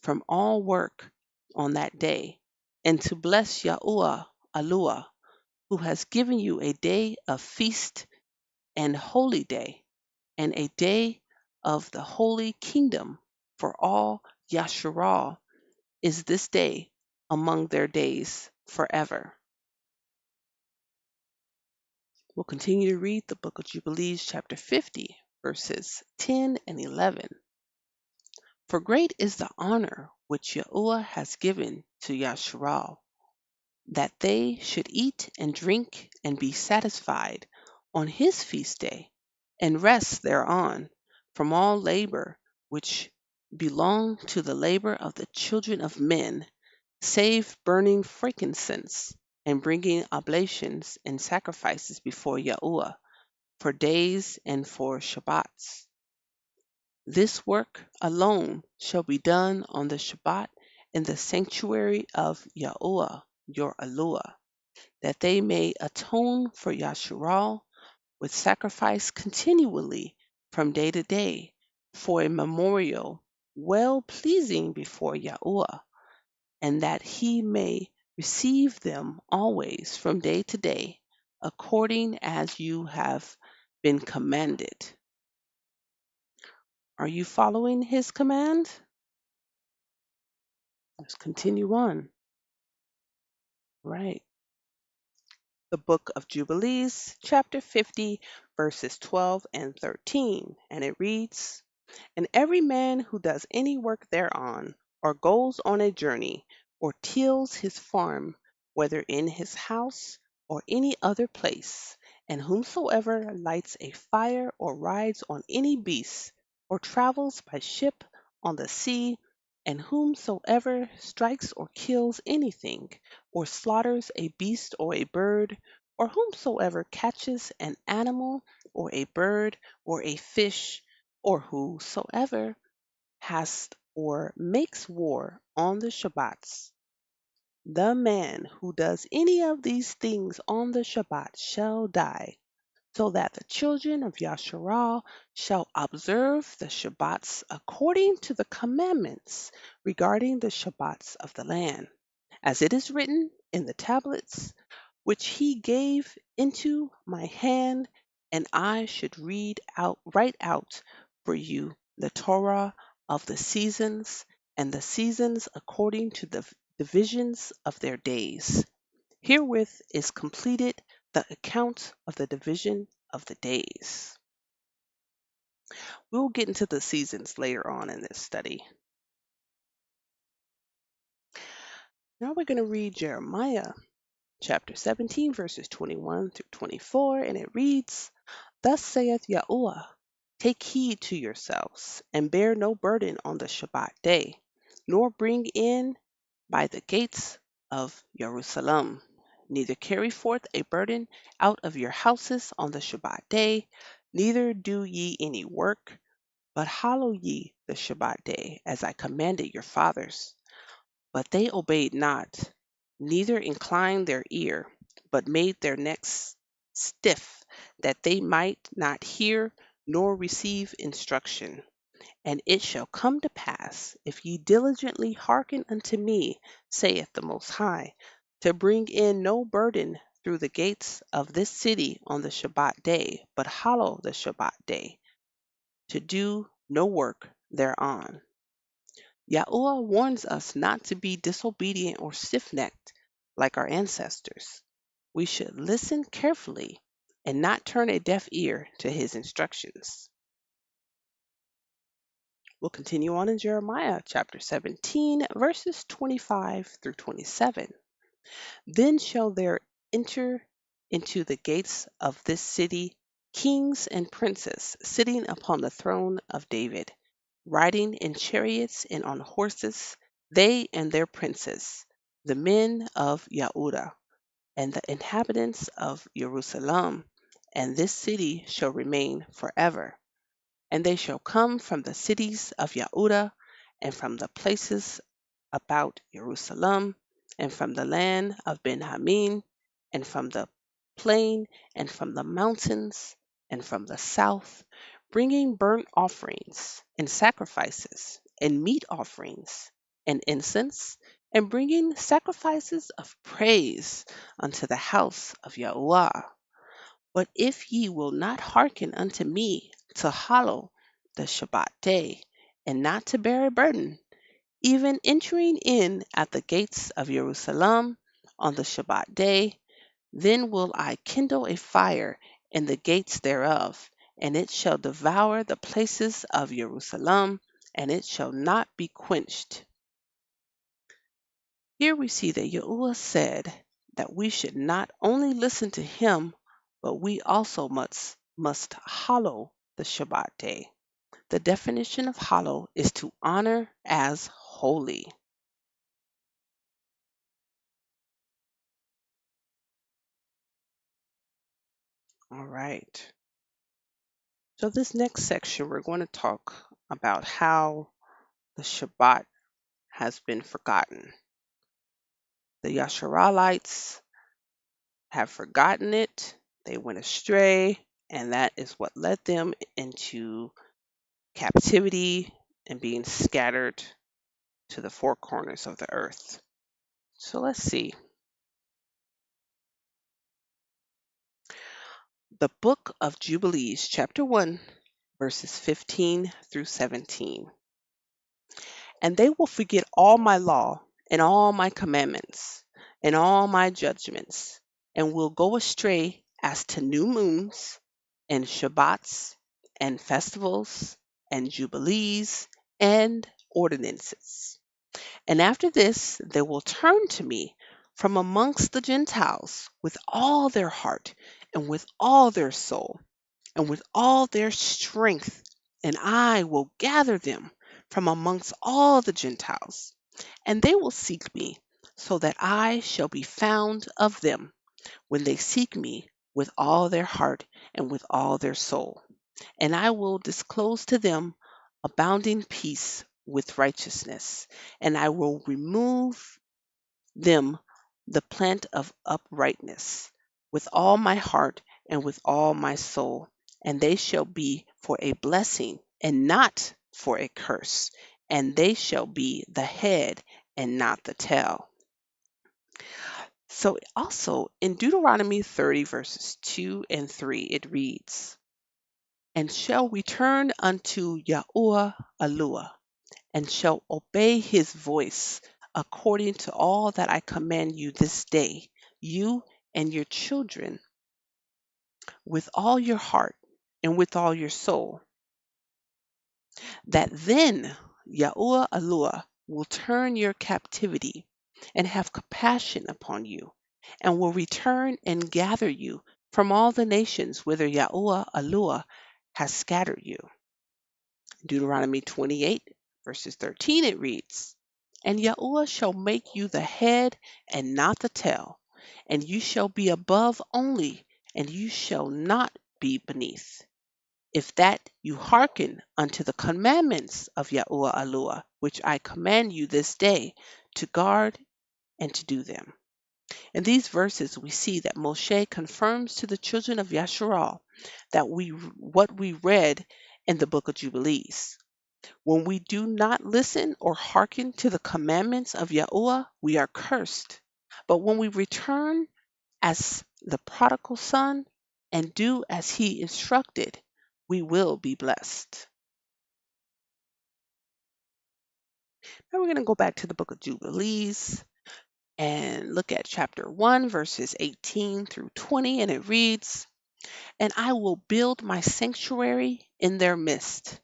from all work on that day, and to bless YAHUAH Aluah, who has given you a day of feast and holy day, and a day of the holy kingdom for all Yasharal is this day among their days forever." We'll continue to read the Book of Jubilees, chapter 50, verses 10 and 11. "For great is the honor which Yahuwah has given to Yasharal, that they should eat and drink and be satisfied on his feast day, and rest thereon from all labor which belong to the labor of the children of men, save burning frankincense and bringing oblations and sacrifices before Yahuwah for days and for Shabbats. This work alone shall be done on the Shabbat in the sanctuary of Yahuwah your Aluah, that they may atone for Yasharal with sacrifice continually from day to day, for a memorial well pleasing before Yahuwah, and that he may receive them always from day to day, according as you have been commanded." Are you following his command? Let's continue on. Right. The Book of Jubilees, chapter 50, verses 12 and 13. And it reads, "And every man who does any work thereon, or goes on a journey, or tills his farm, whether in his house or any other place, and whomsoever lights a fire, or rides on any beast, or travels by ship on the sea, and whomsoever strikes or kills anything, or slaughters a beast or a bird, or whomsoever catches an animal, or a bird, or a fish, or whosoever has or makes war on the Shabbats, the man who does any of these things on the Shabbat shall die, so that the children of Yasharal shall observe the Shabbats according to the commandments regarding the Shabbats of the land, as it is written in the tablets which he gave into my hand, and I should write out for you the Torah of the seasons, and the seasons according to the divisions of their days. Herewith is completed the account of the division of the days." We'll get into the seasons later on in this study. Now we're going to read Jeremiah chapter 17, verses 21 through 24, and it reads, "Thus saith Yahuwah, take heed to yourselves, and bear no burden on the Shabbat day, nor bring in by the gates of Jerusalem, neither carry forth a burden out of your houses on the Shabbat day, neither do ye any work, but hallow ye the Shabbat day, as I commanded your fathers. But they obeyed not, neither inclined their ear, but made their necks stiff, that they might not hear nor receive instruction. And it shall come to pass, if ye diligently hearken unto me, saith the Most High, to bring in no burden through the gates of this city on the Shabbat day, but hallow the Shabbat day, to do no work thereon. Yahuwah warns us not to be disobedient or stiff necked like our ancestors. We should listen carefully and not turn a deaf ear to his instructions. We'll continue on in Jeremiah chapter 17, verses 25 through 27. Then shall there enter into the gates of this city kings and princes sitting upon the throne of David, riding in chariots and on horses, they and their princes, the men of Yahudah, and the inhabitants of Jerusalem, and this city shall remain forever. And they shall come from the cities of Yahudah, and from the places about Jerusalem, and from the land of Benjamin, and from the plain, and from the mountains, and from the south, bringing burnt offerings, and sacrifices, and meat offerings, and incense, and bringing sacrifices of praise unto the house of Yahuwah. But if ye will not hearken unto me to hallow the Shabbat day, and not to bear a burden, even entering in at the gates of Jerusalem on the Shabbat day, then will I kindle a fire in the gates thereof, and it shall devour the places of Jerusalem, and it shall not be quenched. Here we see that Yahuwah said that we should not only listen to him, but we also must hallow the Shabbat day. The definition of hallow is to honor as holy. All right. So this next section, we're going to talk about how the Shabbat has been forgotten. The Yasharalites have forgotten it. They went astray, and that is what led them into captivity and being scattered to the four corners of the earth. So let's see. The Book of Jubilees, chapter 1, verses 15 through 17. And they will forget all my law and all my commandments and all my judgments, and will go astray as to new moons and Shabbats and festivals and jubilees and ordinances. And after this, they will turn to me from amongst the Gentiles with all their heart and with all their soul and with all their strength, and I will gather them from amongst all the Gentiles, and they will seek me, so that I shall be found of them when they seek me with all their heart and with all their soul. And I will disclose to them abounding peace with righteousness, and I will remove them the plant of uprightness with all my heart and with all my soul, and they shall be for a blessing and not for a curse, and they shall be the head and not the tail. So also in Deuteronomy 30 verses 2 and 3 it reads, and shall return unto YAHUAH and shall obey his voice according to all that I command you this day, you and your children, with all your heart and with all your soul, that then YAHUAH will turn your captivity and have compassion upon you, and will return and gather you from all the nations whither YAHUAH has scattered you. Deuteronomy 28, verses 13, it reads, and Yahuwah shall make you the head and not the tail, and you shall be above only, and you shall not be beneath. If that you hearken unto the commandments of Yahuwah, which I command you this day, to guard and to do them. In these verses, we see that Moshe confirms to the children of Yasharal that what we read in the book of Jubilees. When we do not listen or hearken to the commandments of Yahuwah, we are cursed. But when we return as the prodigal son and do as he instructed, we will be blessed. Now we're going to go back to the book of Jubilees and look at chapter 1, verses 18 through 20, and it reads, "And I will build my sanctuary in their midst,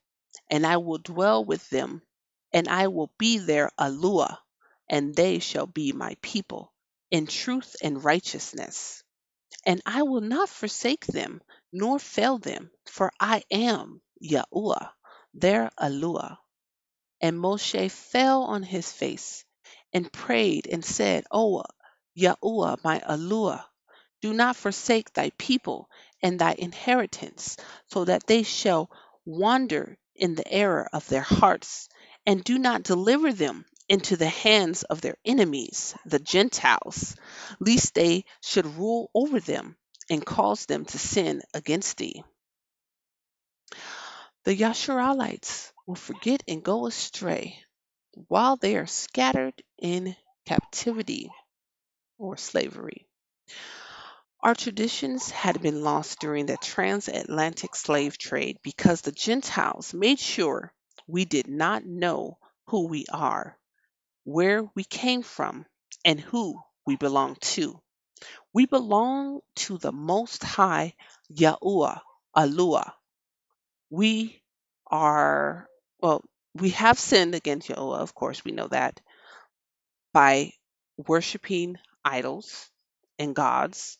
and I will dwell with them, and I will be their Aluah, and they shall be my people, in truth and righteousness. And I will not forsake them, nor fail them, for I am Yahuwah, their Aluah." And Moshe fell on his face and prayed and said, "O Yahuwah, my Aluah, do not forsake thy people and thy inheritance, so that they shall wander in the error of their hearts, and do not deliver them into the hands of their enemies, the Gentiles, lest they should rule over them and cause them to sin against thee." The Yashuralites will forget and go astray while they are scattered in captivity or slavery. Our traditions had been lost during the transatlantic slave trade because the Gentiles made sure we did not know who we are, where we came from, and who we belong to. We belong to the Most High Yahuwah, Alua. We are, well, we have sinned against Yahuwah, of course, we know that, by worshiping idols and gods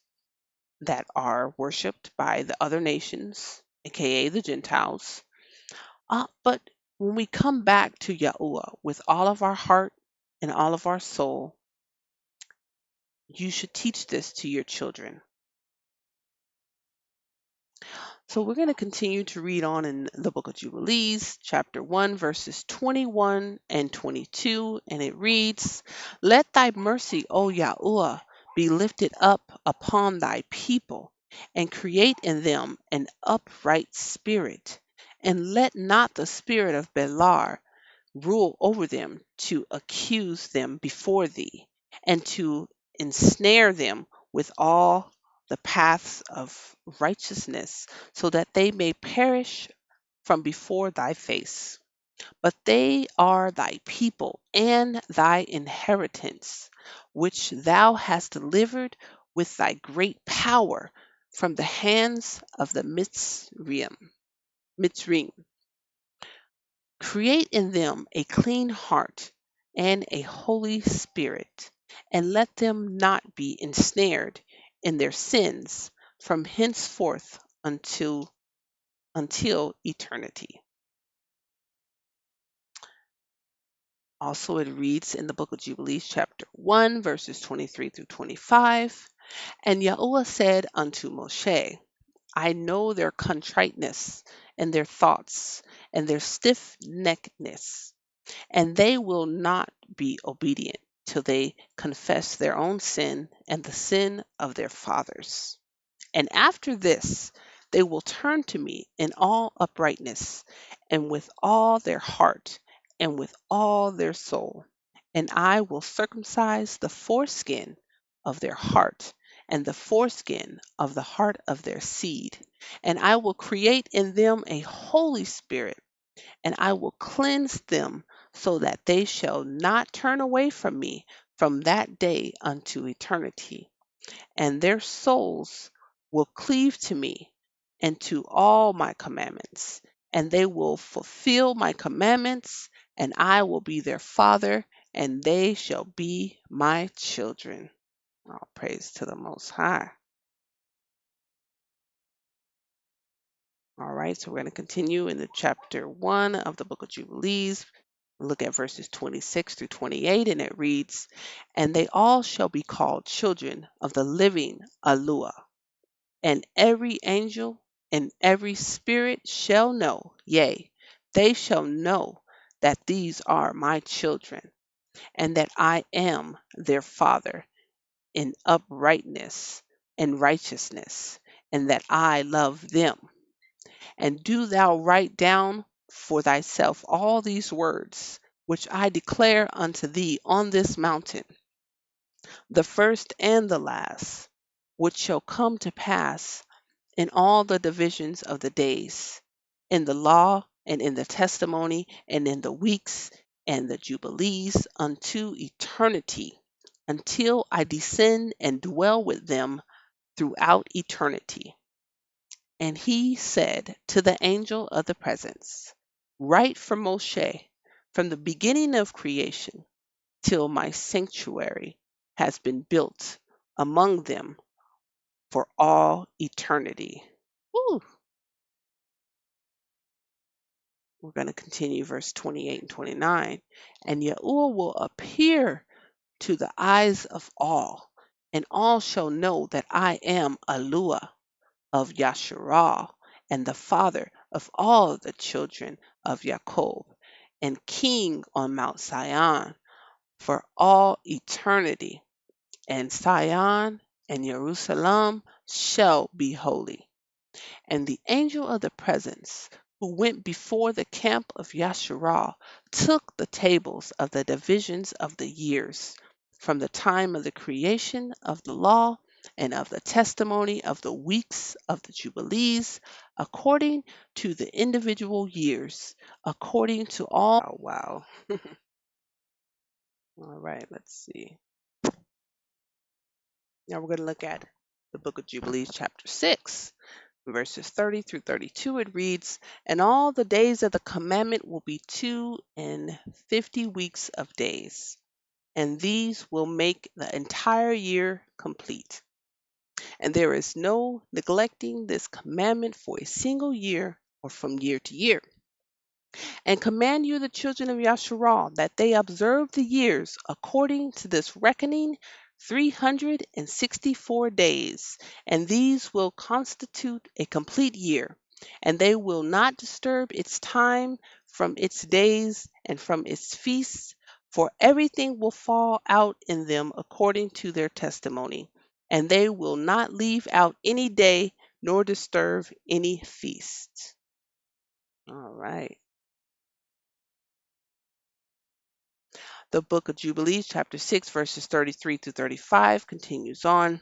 that are worshipped by the other nations, aka the Gentiles. But when we come back to Yahuwah with all of our heart and all of our soul, you should teach this to your children. So we're going to continue to read on in the book of Jubilees, chapter 1, verses 21 and 22, and it reads, "Let thy mercy, O Yahuwah, be lifted up upon thy people, and create in them an upright spirit, and let not the spirit of Belar rule over them, to accuse them before thee, and to ensnare them with all the paths of righteousness, so that they may perish from before thy face. But they are thy people and thy inheritance, which thou hast delivered with thy great power from the hands of the Mitzrim. Create in them a clean heart and a holy spirit, and let them not be ensnared in their sins from henceforth until eternity." Also, it reads in the book of Jubilees, chapter 1, verses 23 through 25. "And Yahuwah said unto Moshe, I know their contriteness and their thoughts and their stiff neckedness, and they will not be obedient till they confess their own sin and the sin of their fathers. And after this, they will turn to me in all uprightness, and with all their heart, and with all their soul. And I will circumcise the foreskin of their heart, and the foreskin of the heart of their seed. And I will create in them a holy spirit, and I will cleanse them, so that they shall not turn away from me from that day unto eternity. And their souls will cleave to me and to all my commandments, and they will fulfill my commandments, and I will be their father, and they shall be my children." All praise to the Most High. All right, so we're going to continue in the chapter 1 of the book of Jubilees. Look at verses 26 through 28, and it reads, "And they all shall be called children of the living Aluah. And every angel and every spirit shall know, yea, they shall know that these are my children, and that I am their father in uprightness and righteousness, and that I love them. And do thou write down for thyself all these words, which I declare unto thee on this mountain, the first and the last. which shall come to pass in all the divisions of the days, in the law and in the testimony and in the weeks and the jubilees unto eternity, until I descend and dwell with them throughout eternity. And he said to the angel of the presence, write for Moshe from the beginning of creation till my sanctuary has been built among them for all eternity. Woo. We're going to continue verse 28 and 29. And YAHUAH will appear to the eyes of all, and all shall know that I am Aluah of Yasharah, and the father of all the children of Jacob, and king on Mount Zion for all eternity. And Zion and Jerusalem shall be holy. And the angel of the presence, who went before the camp of Yasharah, took the tables of the divisions of the years, from the time of the creation of the law and of the testimony of the weeks of the jubilees, according to the individual years, according to all. Wow. All right, let's see. Now we're going to look at the book of Jubilees, chapter 6. Verses 30 through 32, it reads, and all the days of the commandment will be 250 weeks of days, and these will make the entire year complete. And there is no neglecting this commandment for a single year or from year to year. And command you the children of Yasharah that they observe the years according to this reckoning 364 days, and these will constitute a complete year, and they will not disturb its time from its days and from its feasts, for everything will fall out in them according to their testimony, and they will not leave out any day nor disturb any feast. All right. The book of Jubilees, chapter 6, verses 33 through 35, continues on.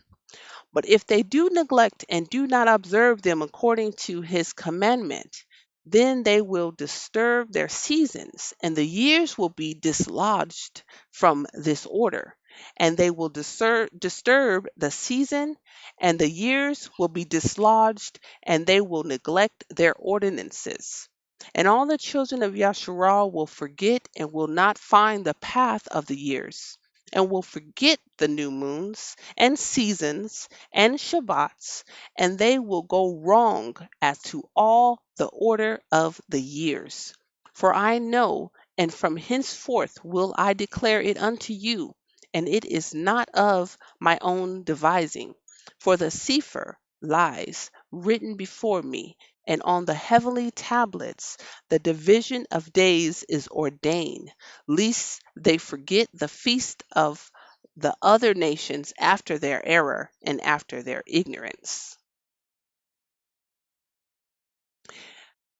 But if they do neglect and do not observe them according to his commandment, then they will disturb their seasons, and the years will be dislodged from this order. And they will disturb the season, and the years will be dislodged, and they will neglect their ordinances. And all the children of Yasharah will forget and will not find the path of the years, and will forget the new moons and seasons and Shabbats, and they will go wrong as to all the order of the years. For I know, and from henceforth will I declare it unto you, and it is not of my own devising. For the Sefer lies written before me, and on the heavenly tablets the division of days is ordained, lest they forget the feast of the other nations after their error and after their ignorance.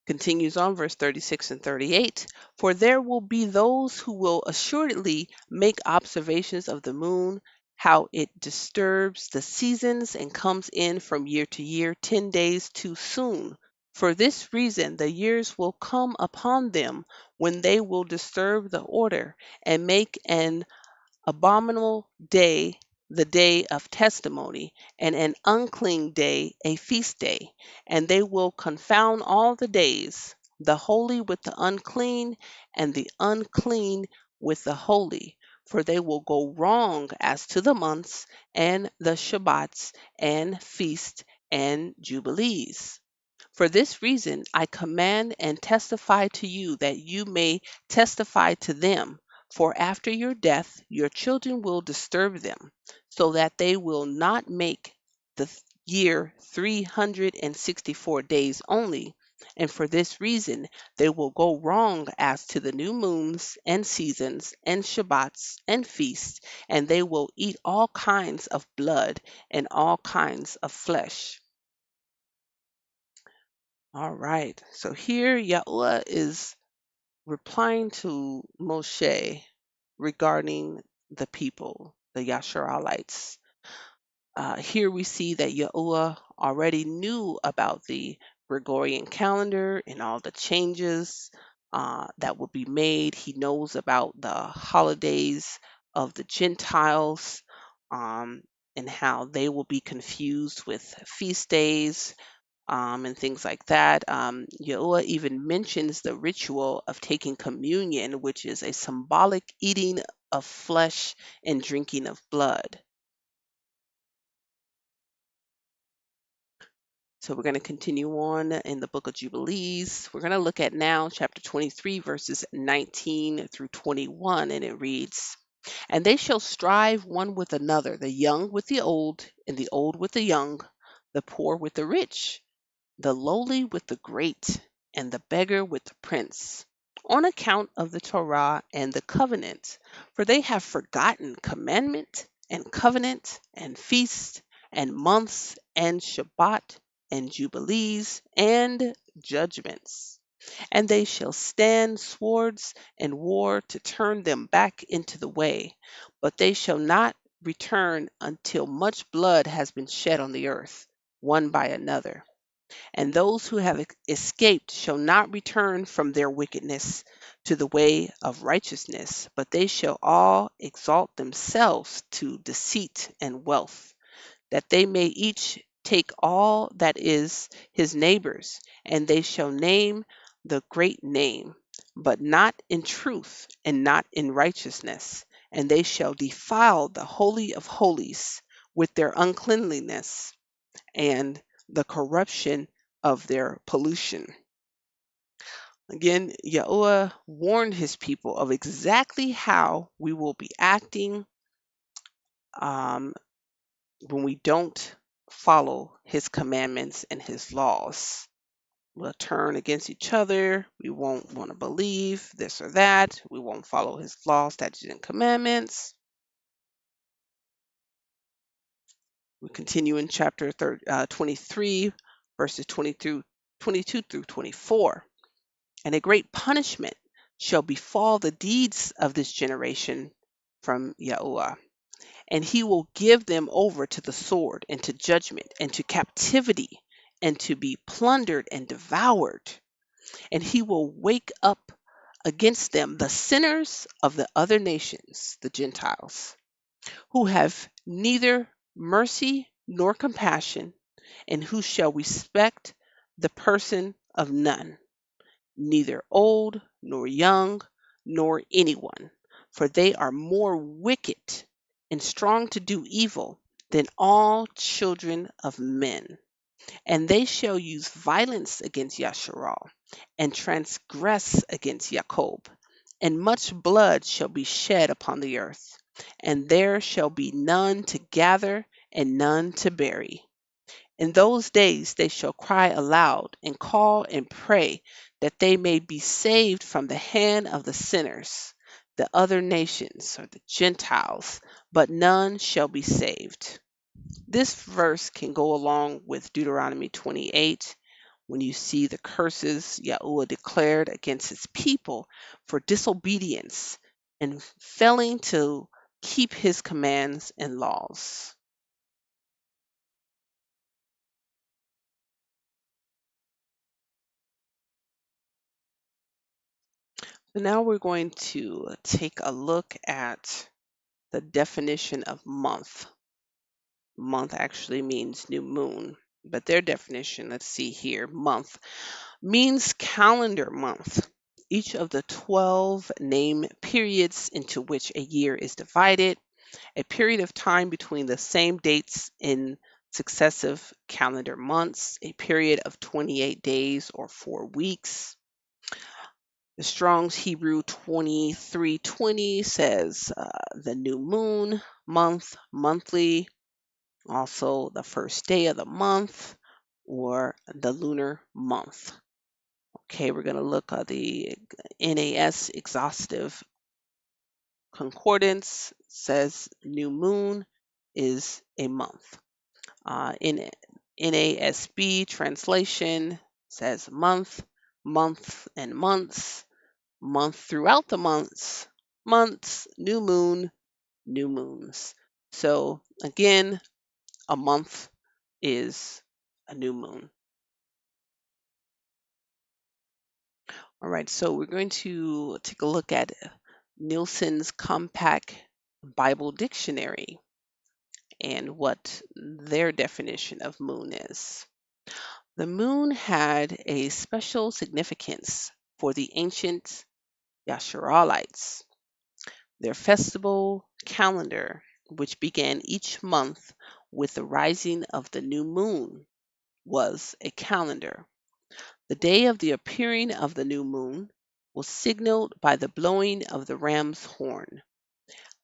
Continues on, verse 36 and 38. For there will be those who will assuredly make observations of the moon, how it disturbs the seasons and comes in from year to year 10 days too soon. For this reason, the years will come upon them when they will disturb the order and make an abominable day the day of testimony, and an unclean day a feast day. And they will confound all the days, the holy with the unclean, and the unclean with the holy. For they will go wrong as to the months, and the Shabbats, and feasts, and jubilees. For this reason I command and testify to you, that you may testify to them. For after your death your children will disturb them, so that they will not make the year 364 days only. And for this reason they will go wrong as to the new moons and seasons and Shabbats and feasts, and they will eat all kinds of blood and all kinds of flesh. All right. So here YAHUAH is replying to Moshe regarding the people, the Yasharalites. Here we see that Yahuwah already knew about the Gregorian calendar and all the changes that will be made. He knows about the holidays of the Gentiles, um, and how they will be confused with feast days, and things like that. Yahuwah even mentions the ritual of taking communion, which is a symbolic eating of flesh and drinking of blood. So we're going to continue on in the book of Jubilees. We're going to look at now chapter 23, verses 19 through 21, and it reads, "And they shall strive one with another, the young with the old, and the old with the young, the poor with the rich, the lowly with the great, and the beggar with the prince, on account of the Torah and the covenant. For they have forgotten commandment and covenant and feast and months and Shabbat and jubilees and judgments. And they shall stand swords and war to turn them back into the way, but they shall not return until much blood has been shed on the earth, one by another. And those who have escaped shall not return from their wickedness to the way of righteousness, but they shall all exalt themselves to deceit and wealth, that they may each take all that is his neighbor's, and they shall name the great name, but not in truth and not in righteousness. And they shall defile the Holy of Holies with their uncleanliness and the corruption of their pollution." Again, Yahuwah warned his people of exactly how we will be acting um, when we don't follow his commandments and his laws. We'll turn against each other. We won't want to believe this or that. We won't follow his laws, statutes, and commandments. We continue in chapter 23, verses 22 through 24. "And a great punishment shall befall the deeds of this generation from Yahuwah. And he will give them over to the sword, and to judgment, and to captivity, and to be plundered and devoured. And he will wake up against them the sinners of the other nations, the Gentiles, who have neither mercy nor compassion, and who shall respect the person of none, neither old nor young nor anyone, for they are more wicked and strong to do evil than all children of men. And they shall use violence against Yasharal, and transgress against Jacob, and much blood shall be shed upon the earth, and there shall be none to gather and none to bury. In those days they shall cry aloud, and call and pray, that they may be saved from the hand of the sinners, the other nations, or the Gentiles, but none shall be saved." This verse can go along with Deuteronomy 28, when you see the curses Yahuwah declared against his people for disobedience and failing to keep his commands and laws. So now we're going to take a look at the definition of month. Month actually means new moon, but their definition, let's see here, month means calendar month. Each of the 12 name periods into which a year is divided, a period of time between the same dates in successive calendar months, a period of 28 days or 4 weeks. The Strong's Hebrew 2320 says the new moon, month, monthly, also the first day of the month, or the lunar month. Okay, we're going to look at the NAS exhaustive concordance, says new moon is a month. In NASB translation says month, month and months, month throughout the months, new moon, new moons. So again, a month is a new moon. All right, so we're going to take a look at Nielsen's Compact Bible Dictionary and what their definition of moon is. The moon had a special significance for the ancient Yashuralites. Their festival calendar, which began each month with the rising of the new moon, was a calendar. The day of the appearing of the new moon was signaled by the blowing of the ram's horn.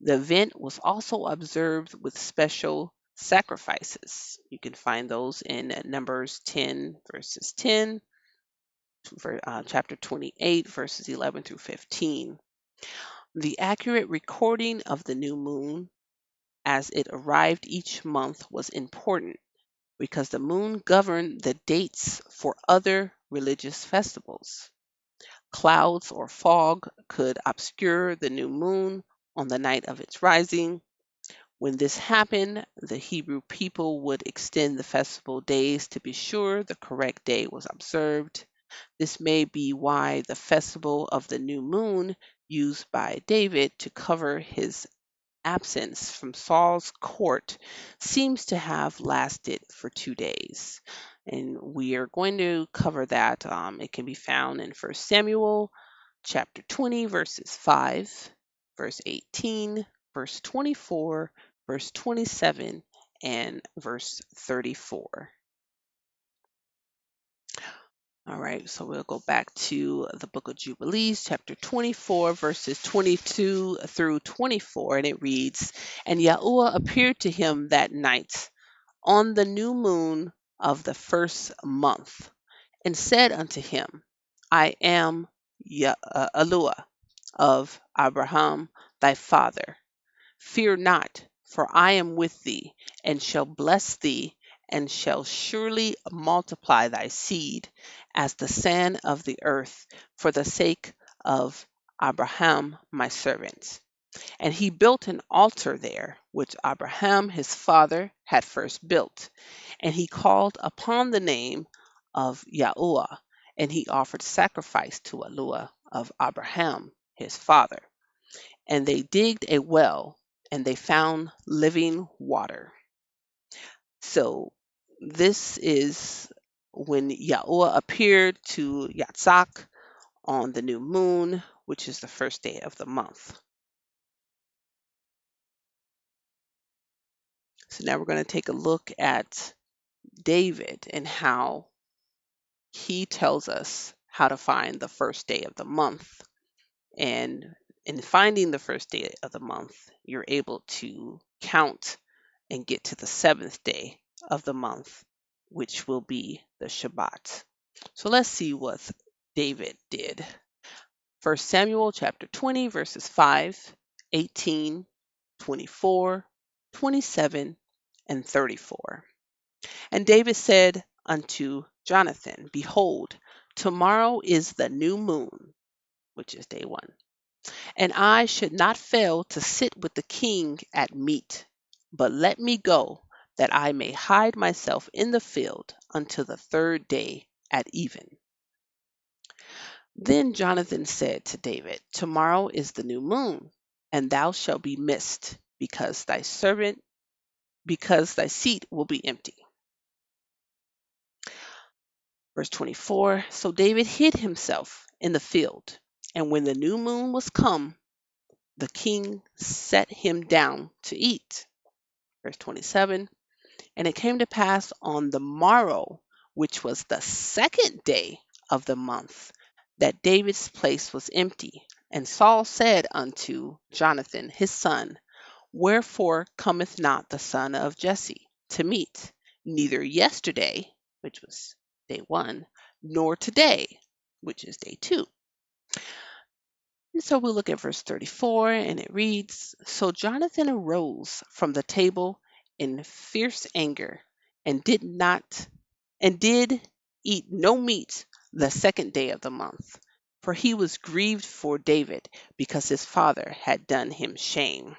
The event was also observed with special sacrifices. You can find those in Numbers 10, verses 10, chapter 28, verses 11 through 15. The accurate recording of the new moon as it arrived each month was important because the moon governed the dates for other religious festivals. Clouds or fog could obscure the new moon on the night of its rising. When this happened, the Hebrew people would extend the festival days to be sure the correct day was observed. This may be why the festival of the new moon used by David to cover his absence from Saul's court seems to have lasted for 2 days. And we are going to cover that. It can be found in 1 Samuel chapter 20, verses 5, verse 18, verse 24, verse 27, and verse 34. All right, so we'll go back to the book of Jubilees, chapter 24, verses 22 through 24, and it reads, And YAHUAH appeared to him that night on the new moon of the first month, and said unto him, I am Yahuwah of Abraham thy father. Fear not, for I am with thee, and shall bless thee, and shall surely multiply thy seed as the sand of the earth, for the sake of Abraham my servant. And he built an altar there, which Abraham his father had first built. And he called upon the name of YAHUAH, and he offered sacrifice to YAHUAH of Abraham his father. And they digged a well, and they found living water. So this is when YAHUAH appeared to Yitzhak on the new moon, which is the first day of the month. So now we're going to take a look at David and how he tells us how to find the first day of the month. And in finding the first day of the month, you're able to count and get to the seventh day of the month, which will be the Shabbat. So let's see what David did. 1 Samuel chapter 20, verses 5, 18, 24, 27, and 34. And David said unto Jonathan, Behold, tomorrow is the new moon, which is day one, and I should not fail to sit with the king at meat. But let me go, that I may hide myself in the field until the third day at even. Then Jonathan said to David, Tomorrow is the new moon, and thou shalt be missed, because thy seat will be empty. Verse 24, So David hid himself in the field, and when the new moon was come, the king set him down to eat. Verse 27, And it came to pass on the morrow, which was the second day of the month, that David's place was empty. And Saul said unto Jonathan his son, Wherefore cometh not the son of Jesse to meat, neither yesterday, which was day one, nor today, which is day two? And so we look at verse 34, and it reads, So Jonathan arose from the table in fierce anger, and did eat no meat the second day of the month, for he was grieved for David, because his father had done him shame.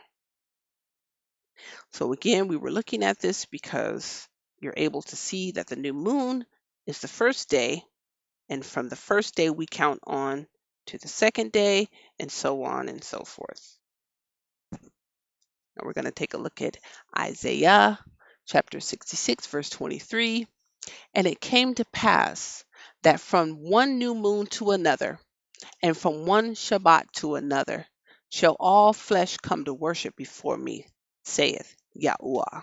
So again, we were looking at this because you're able to see that the new moon is the first day, and from the first day we count on to the second day, and so on and so forth. Now we're going to take a look at Isaiah chapter 66, verse 23. And it came to pass that from one new moon to another, and from one Shabbat to another, shall all flesh come to worship before me, saith YAHUAH.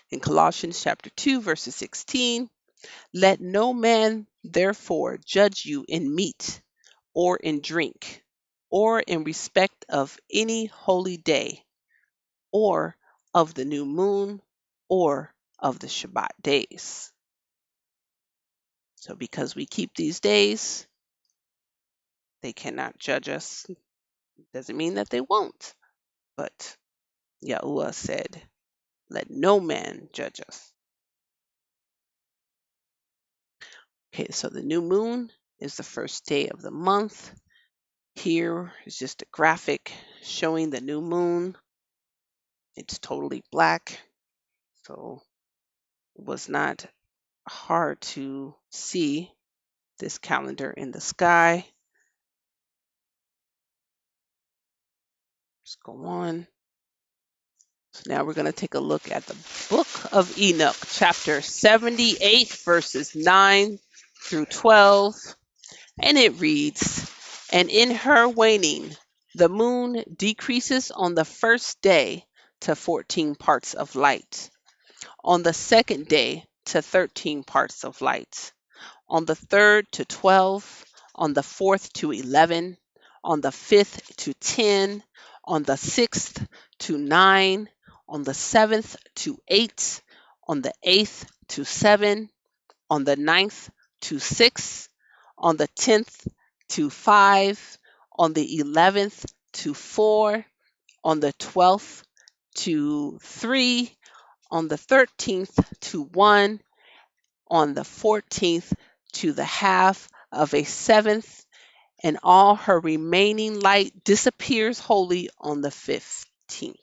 In Colossians chapter 2, verses 16, let no man therefore judge you in meat, or in drink, or in respect of any holy day, or of the new moon, or of the Shabbat days. So because we keep these days, they cannot judge us. Doesn't mean that they won't, but Yahuwah said, let no man judge us. Okay, so the new moon is the first day of the month. Here is just a graphic showing the new moon. It's totally black, so it was not hard to see this calendar in the sky. Let's go on. So now we're going to take a look at the Book of Enoch, chapter 78, verses 9 through 12. And it reads, and in her waning, the moon decreases on the first day to 14 parts of light, on the second day to 13 parts of light, on the third to 12, on the fourth to 11, on the fifth to 10, on the sixth to 9, on the seventh to 8, on the eighth to 7, on the ninth to 6, on the 10th to 5, on the 11th to 4, on the 12th to 3, on the 13th to 1, on the 14th to the half of a seventh, and all her remaining light disappears wholly on the 15th.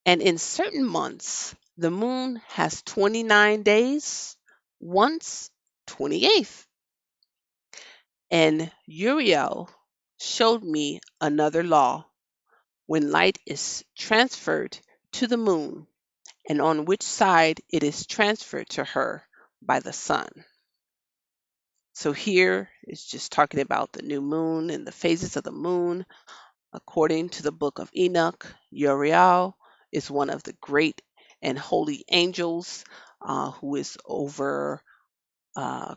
And in certain months, the moon has 29 days, once 28th. And Uriel showed me another law, when light is transferred to the moon, and on which side it is transferred to her by the sun. So here it's just talking about the new moon and the phases of the moon. According to the Book of Enoch, Uriel is one of the great and holy angels who is over, uh,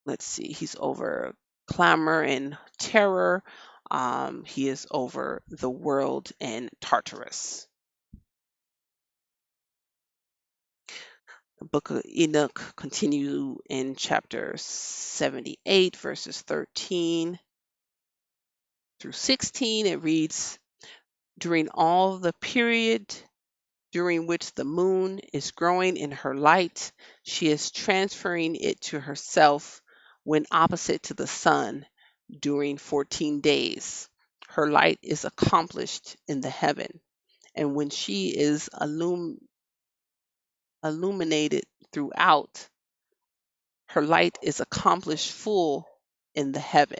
let's see, he's over clamor and terror. He is over the world and Tartarus. The Book of Enoch continue in chapter 78, verses 13 through 16. It reads, during all the period during which the moon is growing in her light, she is transferring it to herself when opposite to the sun during 14 days. Her light is accomplished in the heaven, and when she is illuminated throughout, her light is accomplished full in the heaven.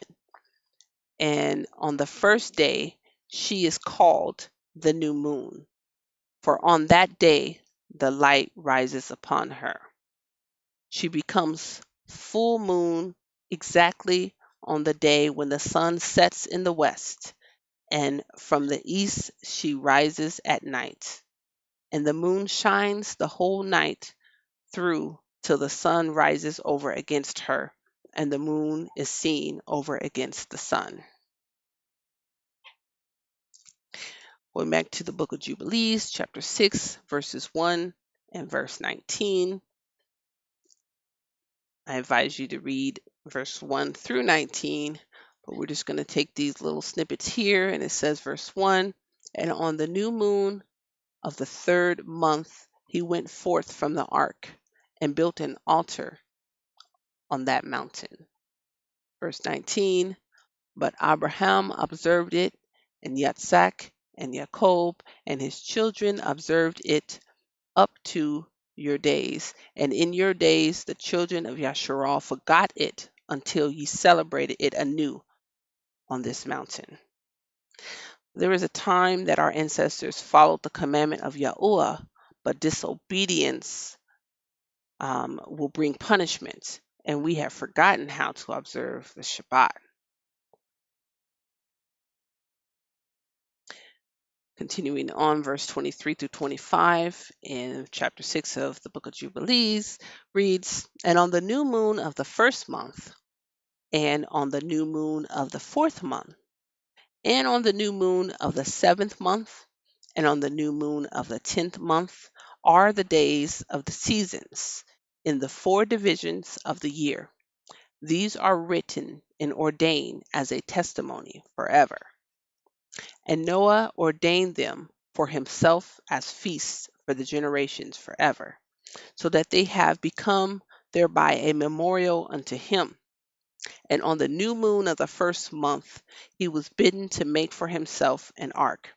And on the first day, she is called the new moon, for on that day the light rises upon her. She becomes full moon exactly on the day when the sun sets in the west, and from the east she rises at night. And the moon shines the whole night through till the sun rises over against her, and the moon is seen over against the sun. Going back to the book of Jubilees, chapter 6, verses 1 and verse 19. I advise you to read verse 1 through 19, but we're just going to take these little snippets here. And it says, verse 1, and on the new moon of the third month, he went forth from the ark and built an altar on that mountain. Verse 19, but Abraham observed it and Yitzhak and Jacob and his children observed it up to your days. And in your days the children of Yasharal forgot it until ye celebrated it anew on this mountain. There is a time that our ancestors followed the commandment of YAHUAH, but disobedience will bring punishment, and we have forgotten how to observe the Shabbat. Continuing on, verse 23 through 25 in chapter 6 of the Book of Jubilees reads, And on the new moon of the first month, and on the new moon of the fourth month, and on the new moon of the seventh month, and on the new moon of the 10th month are the days of the seasons in the four divisions of the year. These are written and ordained as a testimony forever. And Noah ordained them for himself as feasts for the generations forever, so that they have become thereby a memorial unto him. And on the new moon of the first month he was bidden to make for himself an ark.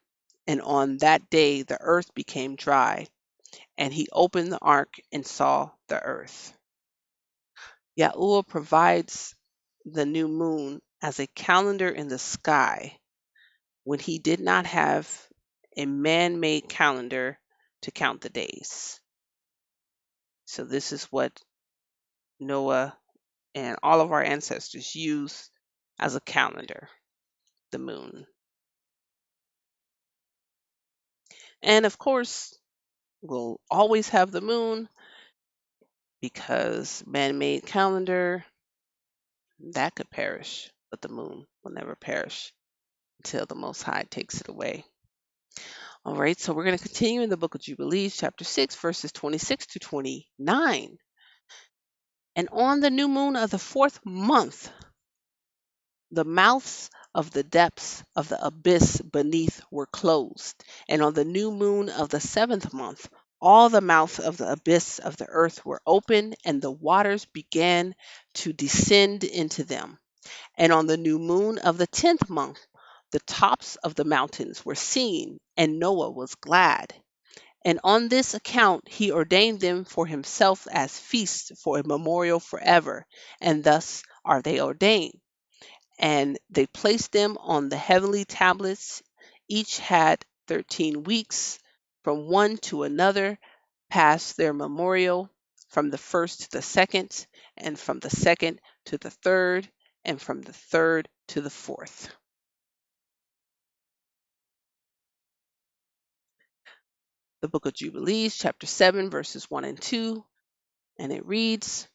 And on that day the earth became dry, and he opened the ark and saw the earth. YAHUAH provides the new moon as a calendar in the sky when he did not have a man-made calendar to count the days. So this is what Noah and all of our ancestors used as a calendar, the moon. And of course, we'll always have the moon because man-made calendar, that could perish, but the moon will never perish until the Most High takes it away. All right, so we're going to continue in the Book of Jubilees, chapter 6, verses 26 to 29. And on the new moon of the fourth month, the mouths of the depths of the abyss beneath were closed. And on the new moon of the seventh month, all the mouths of the abyss of the earth were open, and the waters began to descend into them. And on the new moon of the 10th month, the tops of the mountains were seen, and Noah was glad. And on this account he ordained them for himself as feasts for a memorial forever, and thus are they ordained. And they placed them on the heavenly tablets. Each had 13 weeks, from one to another, past their memorial, from the first to the second, and from the second to the third, and from the third to the fourth. The Book of Jubilees, chapter 7, verses 1 and 2, and it reads,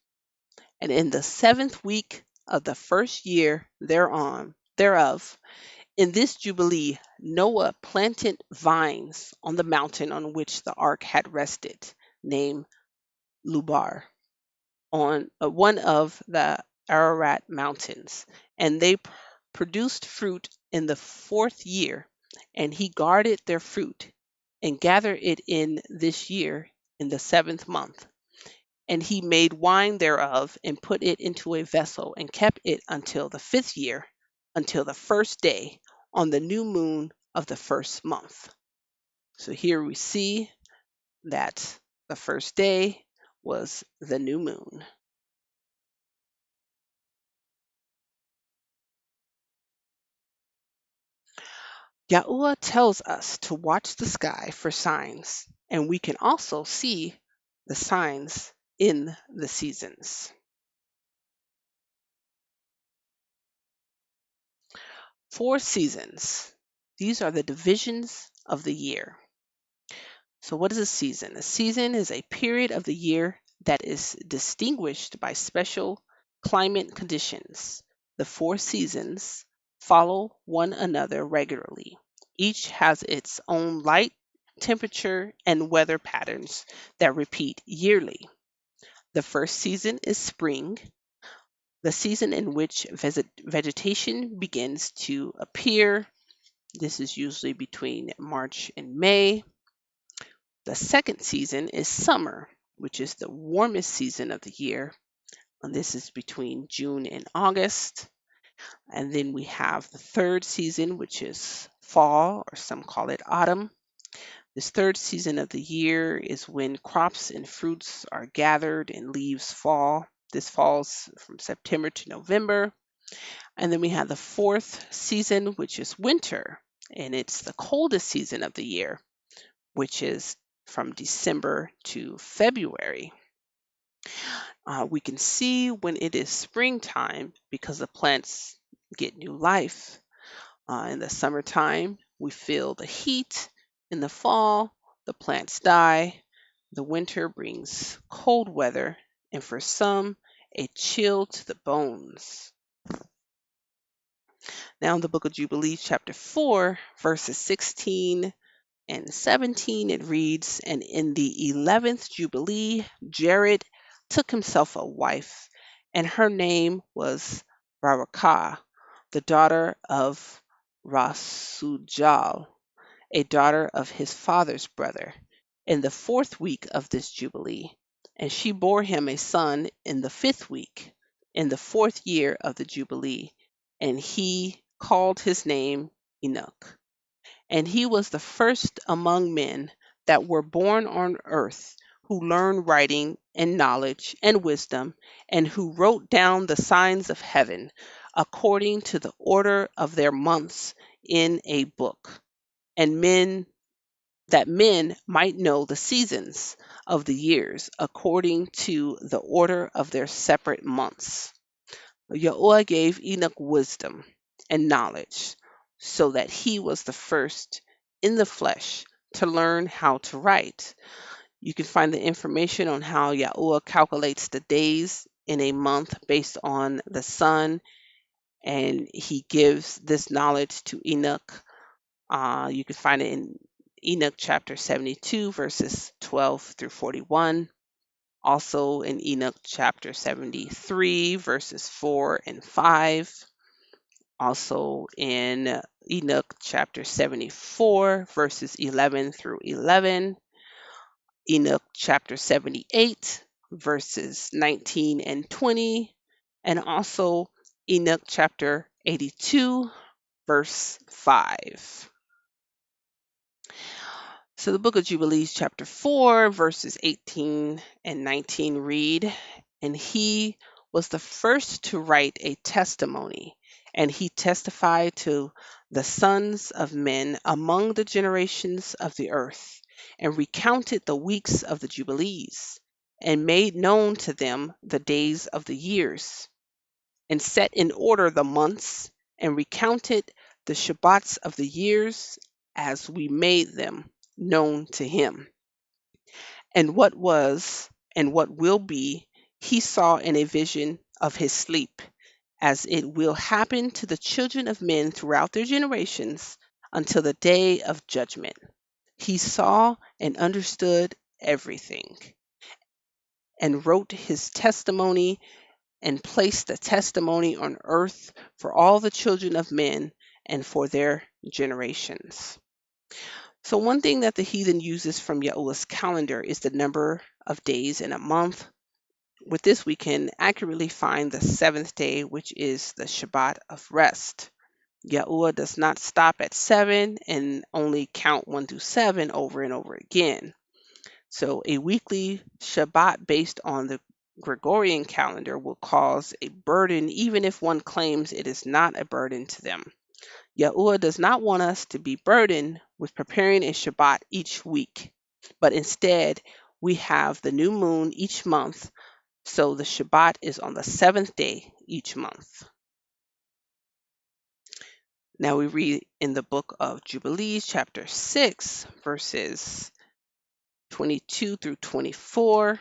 And in the seventh week of the first year thereof, in this Jubilee, Noah planted vines on the mountain on which the ark had rested, named Lubar, on one of the Ararat mountains, and they produced fruit in the fourth year, and he guarded their fruit, and gathered it in this year in the seventh month. And he made wine thereof, and put it into a vessel, and kept it until the fifth year, until the first day, on the new moon of the first month. So here we see that the first day was the new moon. YAHUAH tells us to watch the sky for signs, and we can also see the signs in the seasons. 4 seasons. These are the divisions of the year. So what is a season? A season is a period of the year that is distinguished by special climate conditions. The 4 seasons follow one another regularly. Each has its own light, temperature, and weather patterns that repeat yearly. The first season is spring, the season in which vegetation begins to appear. This is usually between March and May. The second season is summer, which is the warmest season of the year, and this is between June and August. And then we have the third season, which is fall, or some call it autumn. This third season of the year is when crops and fruits are gathered and leaves fall. This falls from September to November. And then we have the fourth season, which is winter, and it's the coldest season of the year, which is from December to February. We can see when it is springtime because the plants get new life. In the summertime, we feel the heat. In the fall, the plants die. The winter brings cold weather, and for some, a chill to the bones. Now, in the book of Jubilees, chapter 4, verses 16 and 17, it reads, "And in the 11th Jubilee, Jared took himself a wife, and her name was Barakah, the daughter of Rasujal, a daughter of his father's brother, in the 4th week of this Jubilee. And she bore him a son in the 5th week, in the 4th year of the Jubilee, and he called his name Enoch. And he was the first among men that were born on earth who learned writing and knowledge and wisdom, and who wrote down the signs of heaven according to the order of their months in a book, and men might know the seasons of the years according to the order of their separate months. YAHUAH gave Enoch wisdom and knowledge, so that he was the first in the flesh to learn how to write. You can find the information on how YAHUAH calculates the days in a month based on the sun, and he gives this knowledge to Enoch. You can find it in Enoch chapter 72, verses 12 through 41. Also in Enoch chapter 73, verses 4 and 5. Also in Enoch chapter 74, verses 11 through 11. Enoch chapter 78, verses 19 and 20. And also Enoch chapter 82, verse 5. So the book of Jubilees, chapter 4, verses 18 and 19 read, "And he was the first to write a testimony, and he testified to the sons of men among the generations of the earth, and recounted the weeks of the Jubilees, and made known to them the days of the years, and set in order the months, and recounted the Shabbats of the years as we made them known to him. And what was and what will be, he saw in a vision of his sleep, as it will happen to the children of men throughout their generations until the day of judgment. He saw and understood everything, and wrote his testimony, and placed the testimony on earth for all the children of men and for their generations." So one thing that the heathen uses from YAHUAH's calendar is the number of days in a month. With this, we can accurately find the seventh day, which is the Shabbat of rest. YAHUAH does not stop at 7 and only count 1 through 7 over and over again. So a weekly Shabbat based on the Gregorian calendar will cause a burden even if one claims it is not a burden to them. YAHUAH does not want us to be burdened with preparing a Shabbat each week, but instead we have the new moon each month, so the Shabbat is on the 7th day each month. Now we read in the book of Jubilees, chapter 6, verses 22 through 24.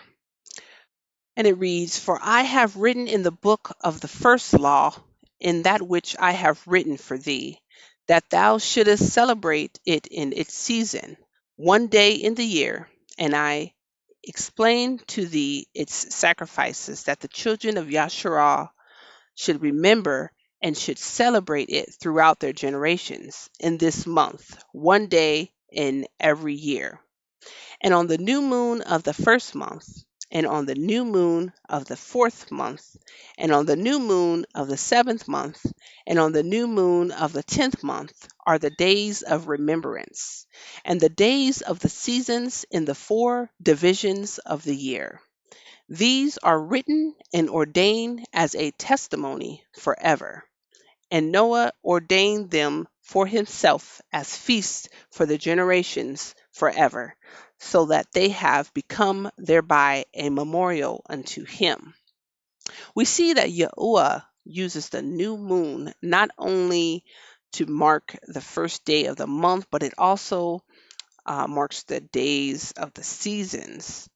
And it reads, "For I have written in the book of the first law, in that which I have written for thee, that thou shouldest celebrate it in its season, one day in the year. And I explained to thee its sacrifices, that the children of Yasharah should remember and should celebrate it throughout their generations in this month, one day in every year. And on the new moon of the first month, and on the new moon of the 4th month, and on the new moon of the 7th month, and on the new moon of the 10th month are the days of remembrance, and the days of the seasons in the 4 divisions of the year. These are written and ordained as a testimony forever. And Noah ordained them for himself as feasts for the generations forever, so that they have become thereby a memorial unto him. We see that YAHUAH uses the new moon not only to mark the first day of the month, but it also marks the days of the seasons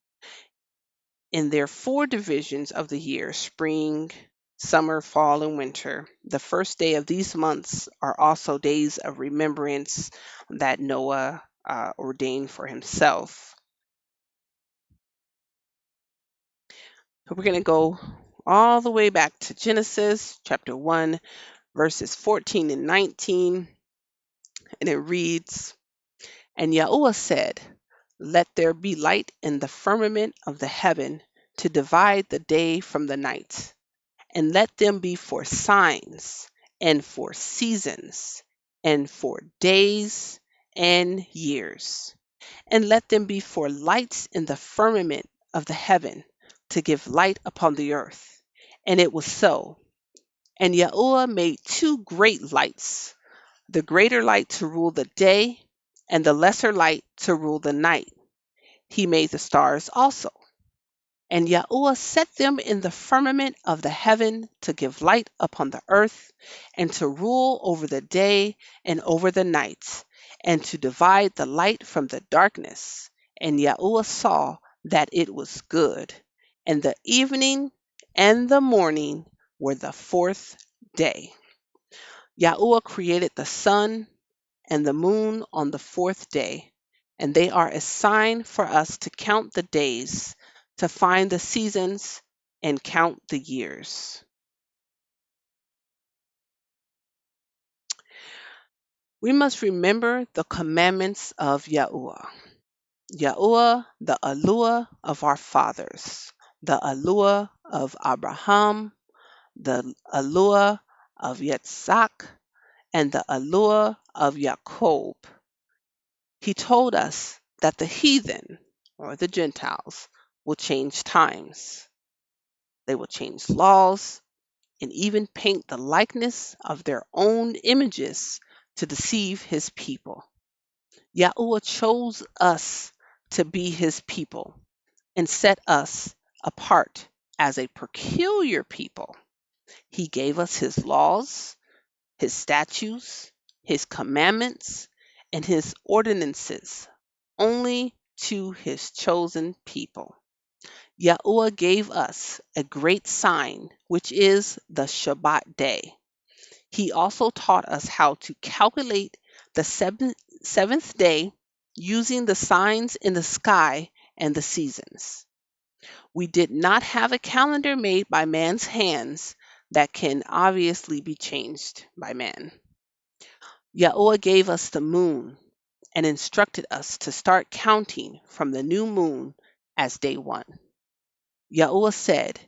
in their 4 divisions of the year: spring, summer, fall, and winter. The first day of these months are also days of remembrance that Noah ordained for himself. So we're going to go all the way back to Genesis chapter 1, verses 14 and 19, and it reads, "And YAHUAH said, Let there be light in the firmament of the heaven to divide the day from the night, and let them be for signs, and for seasons, and for days and years. And let them be for lights in the firmament of the heaven, to give light upon the earth. And it was so. And YAHUAH made 2 great lights, the greater light to rule the day, and the lesser light to rule the night. He made the stars also. And YAHUAH set them in the firmament of the heaven to give light upon the earth, and to rule over the day and over the night, and to divide the light from the darkness. And YAHUAH saw that it was good. And the evening and the morning were the 4th day." YAHUAH created the sun and the moon on the 4th day, and they are a sign for us to count the days, to find the seasons, and count the years. We must remember the commandments of YAHUAH. YAHUAH, the Aluah of our fathers, the Aluah of Abraham, the Aluah of Yitzhak, and the Aluah of Jacob. He told us that the heathen, or the Gentiles, will change times. They will change laws and even paint the likeness of their own images to deceive his people. YAHUAH chose us to be his people and set us apart as a peculiar people. He gave us his laws, his statutes, his commandments, and his ordinances only to his chosen people. YAHUAH gave us a great sign, which is the Shabbat day. He also taught us how to calculate the seventh day using the signs in the sky and the seasons. We did not have a calendar made by man's hands that can obviously be changed by man. YAHUAH gave us the moon and instructed us to start counting from the new moon as day 1. YAHUAH said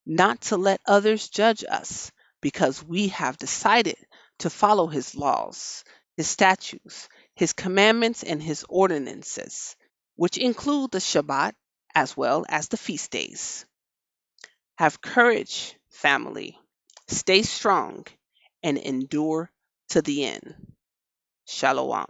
not to let others judge us because we have decided to follow his laws, his statutes, his commandments, and his ordinances, which include the Shabbat as well as the feast days. Have courage, family. Stay strong and endure to the end. Shalom.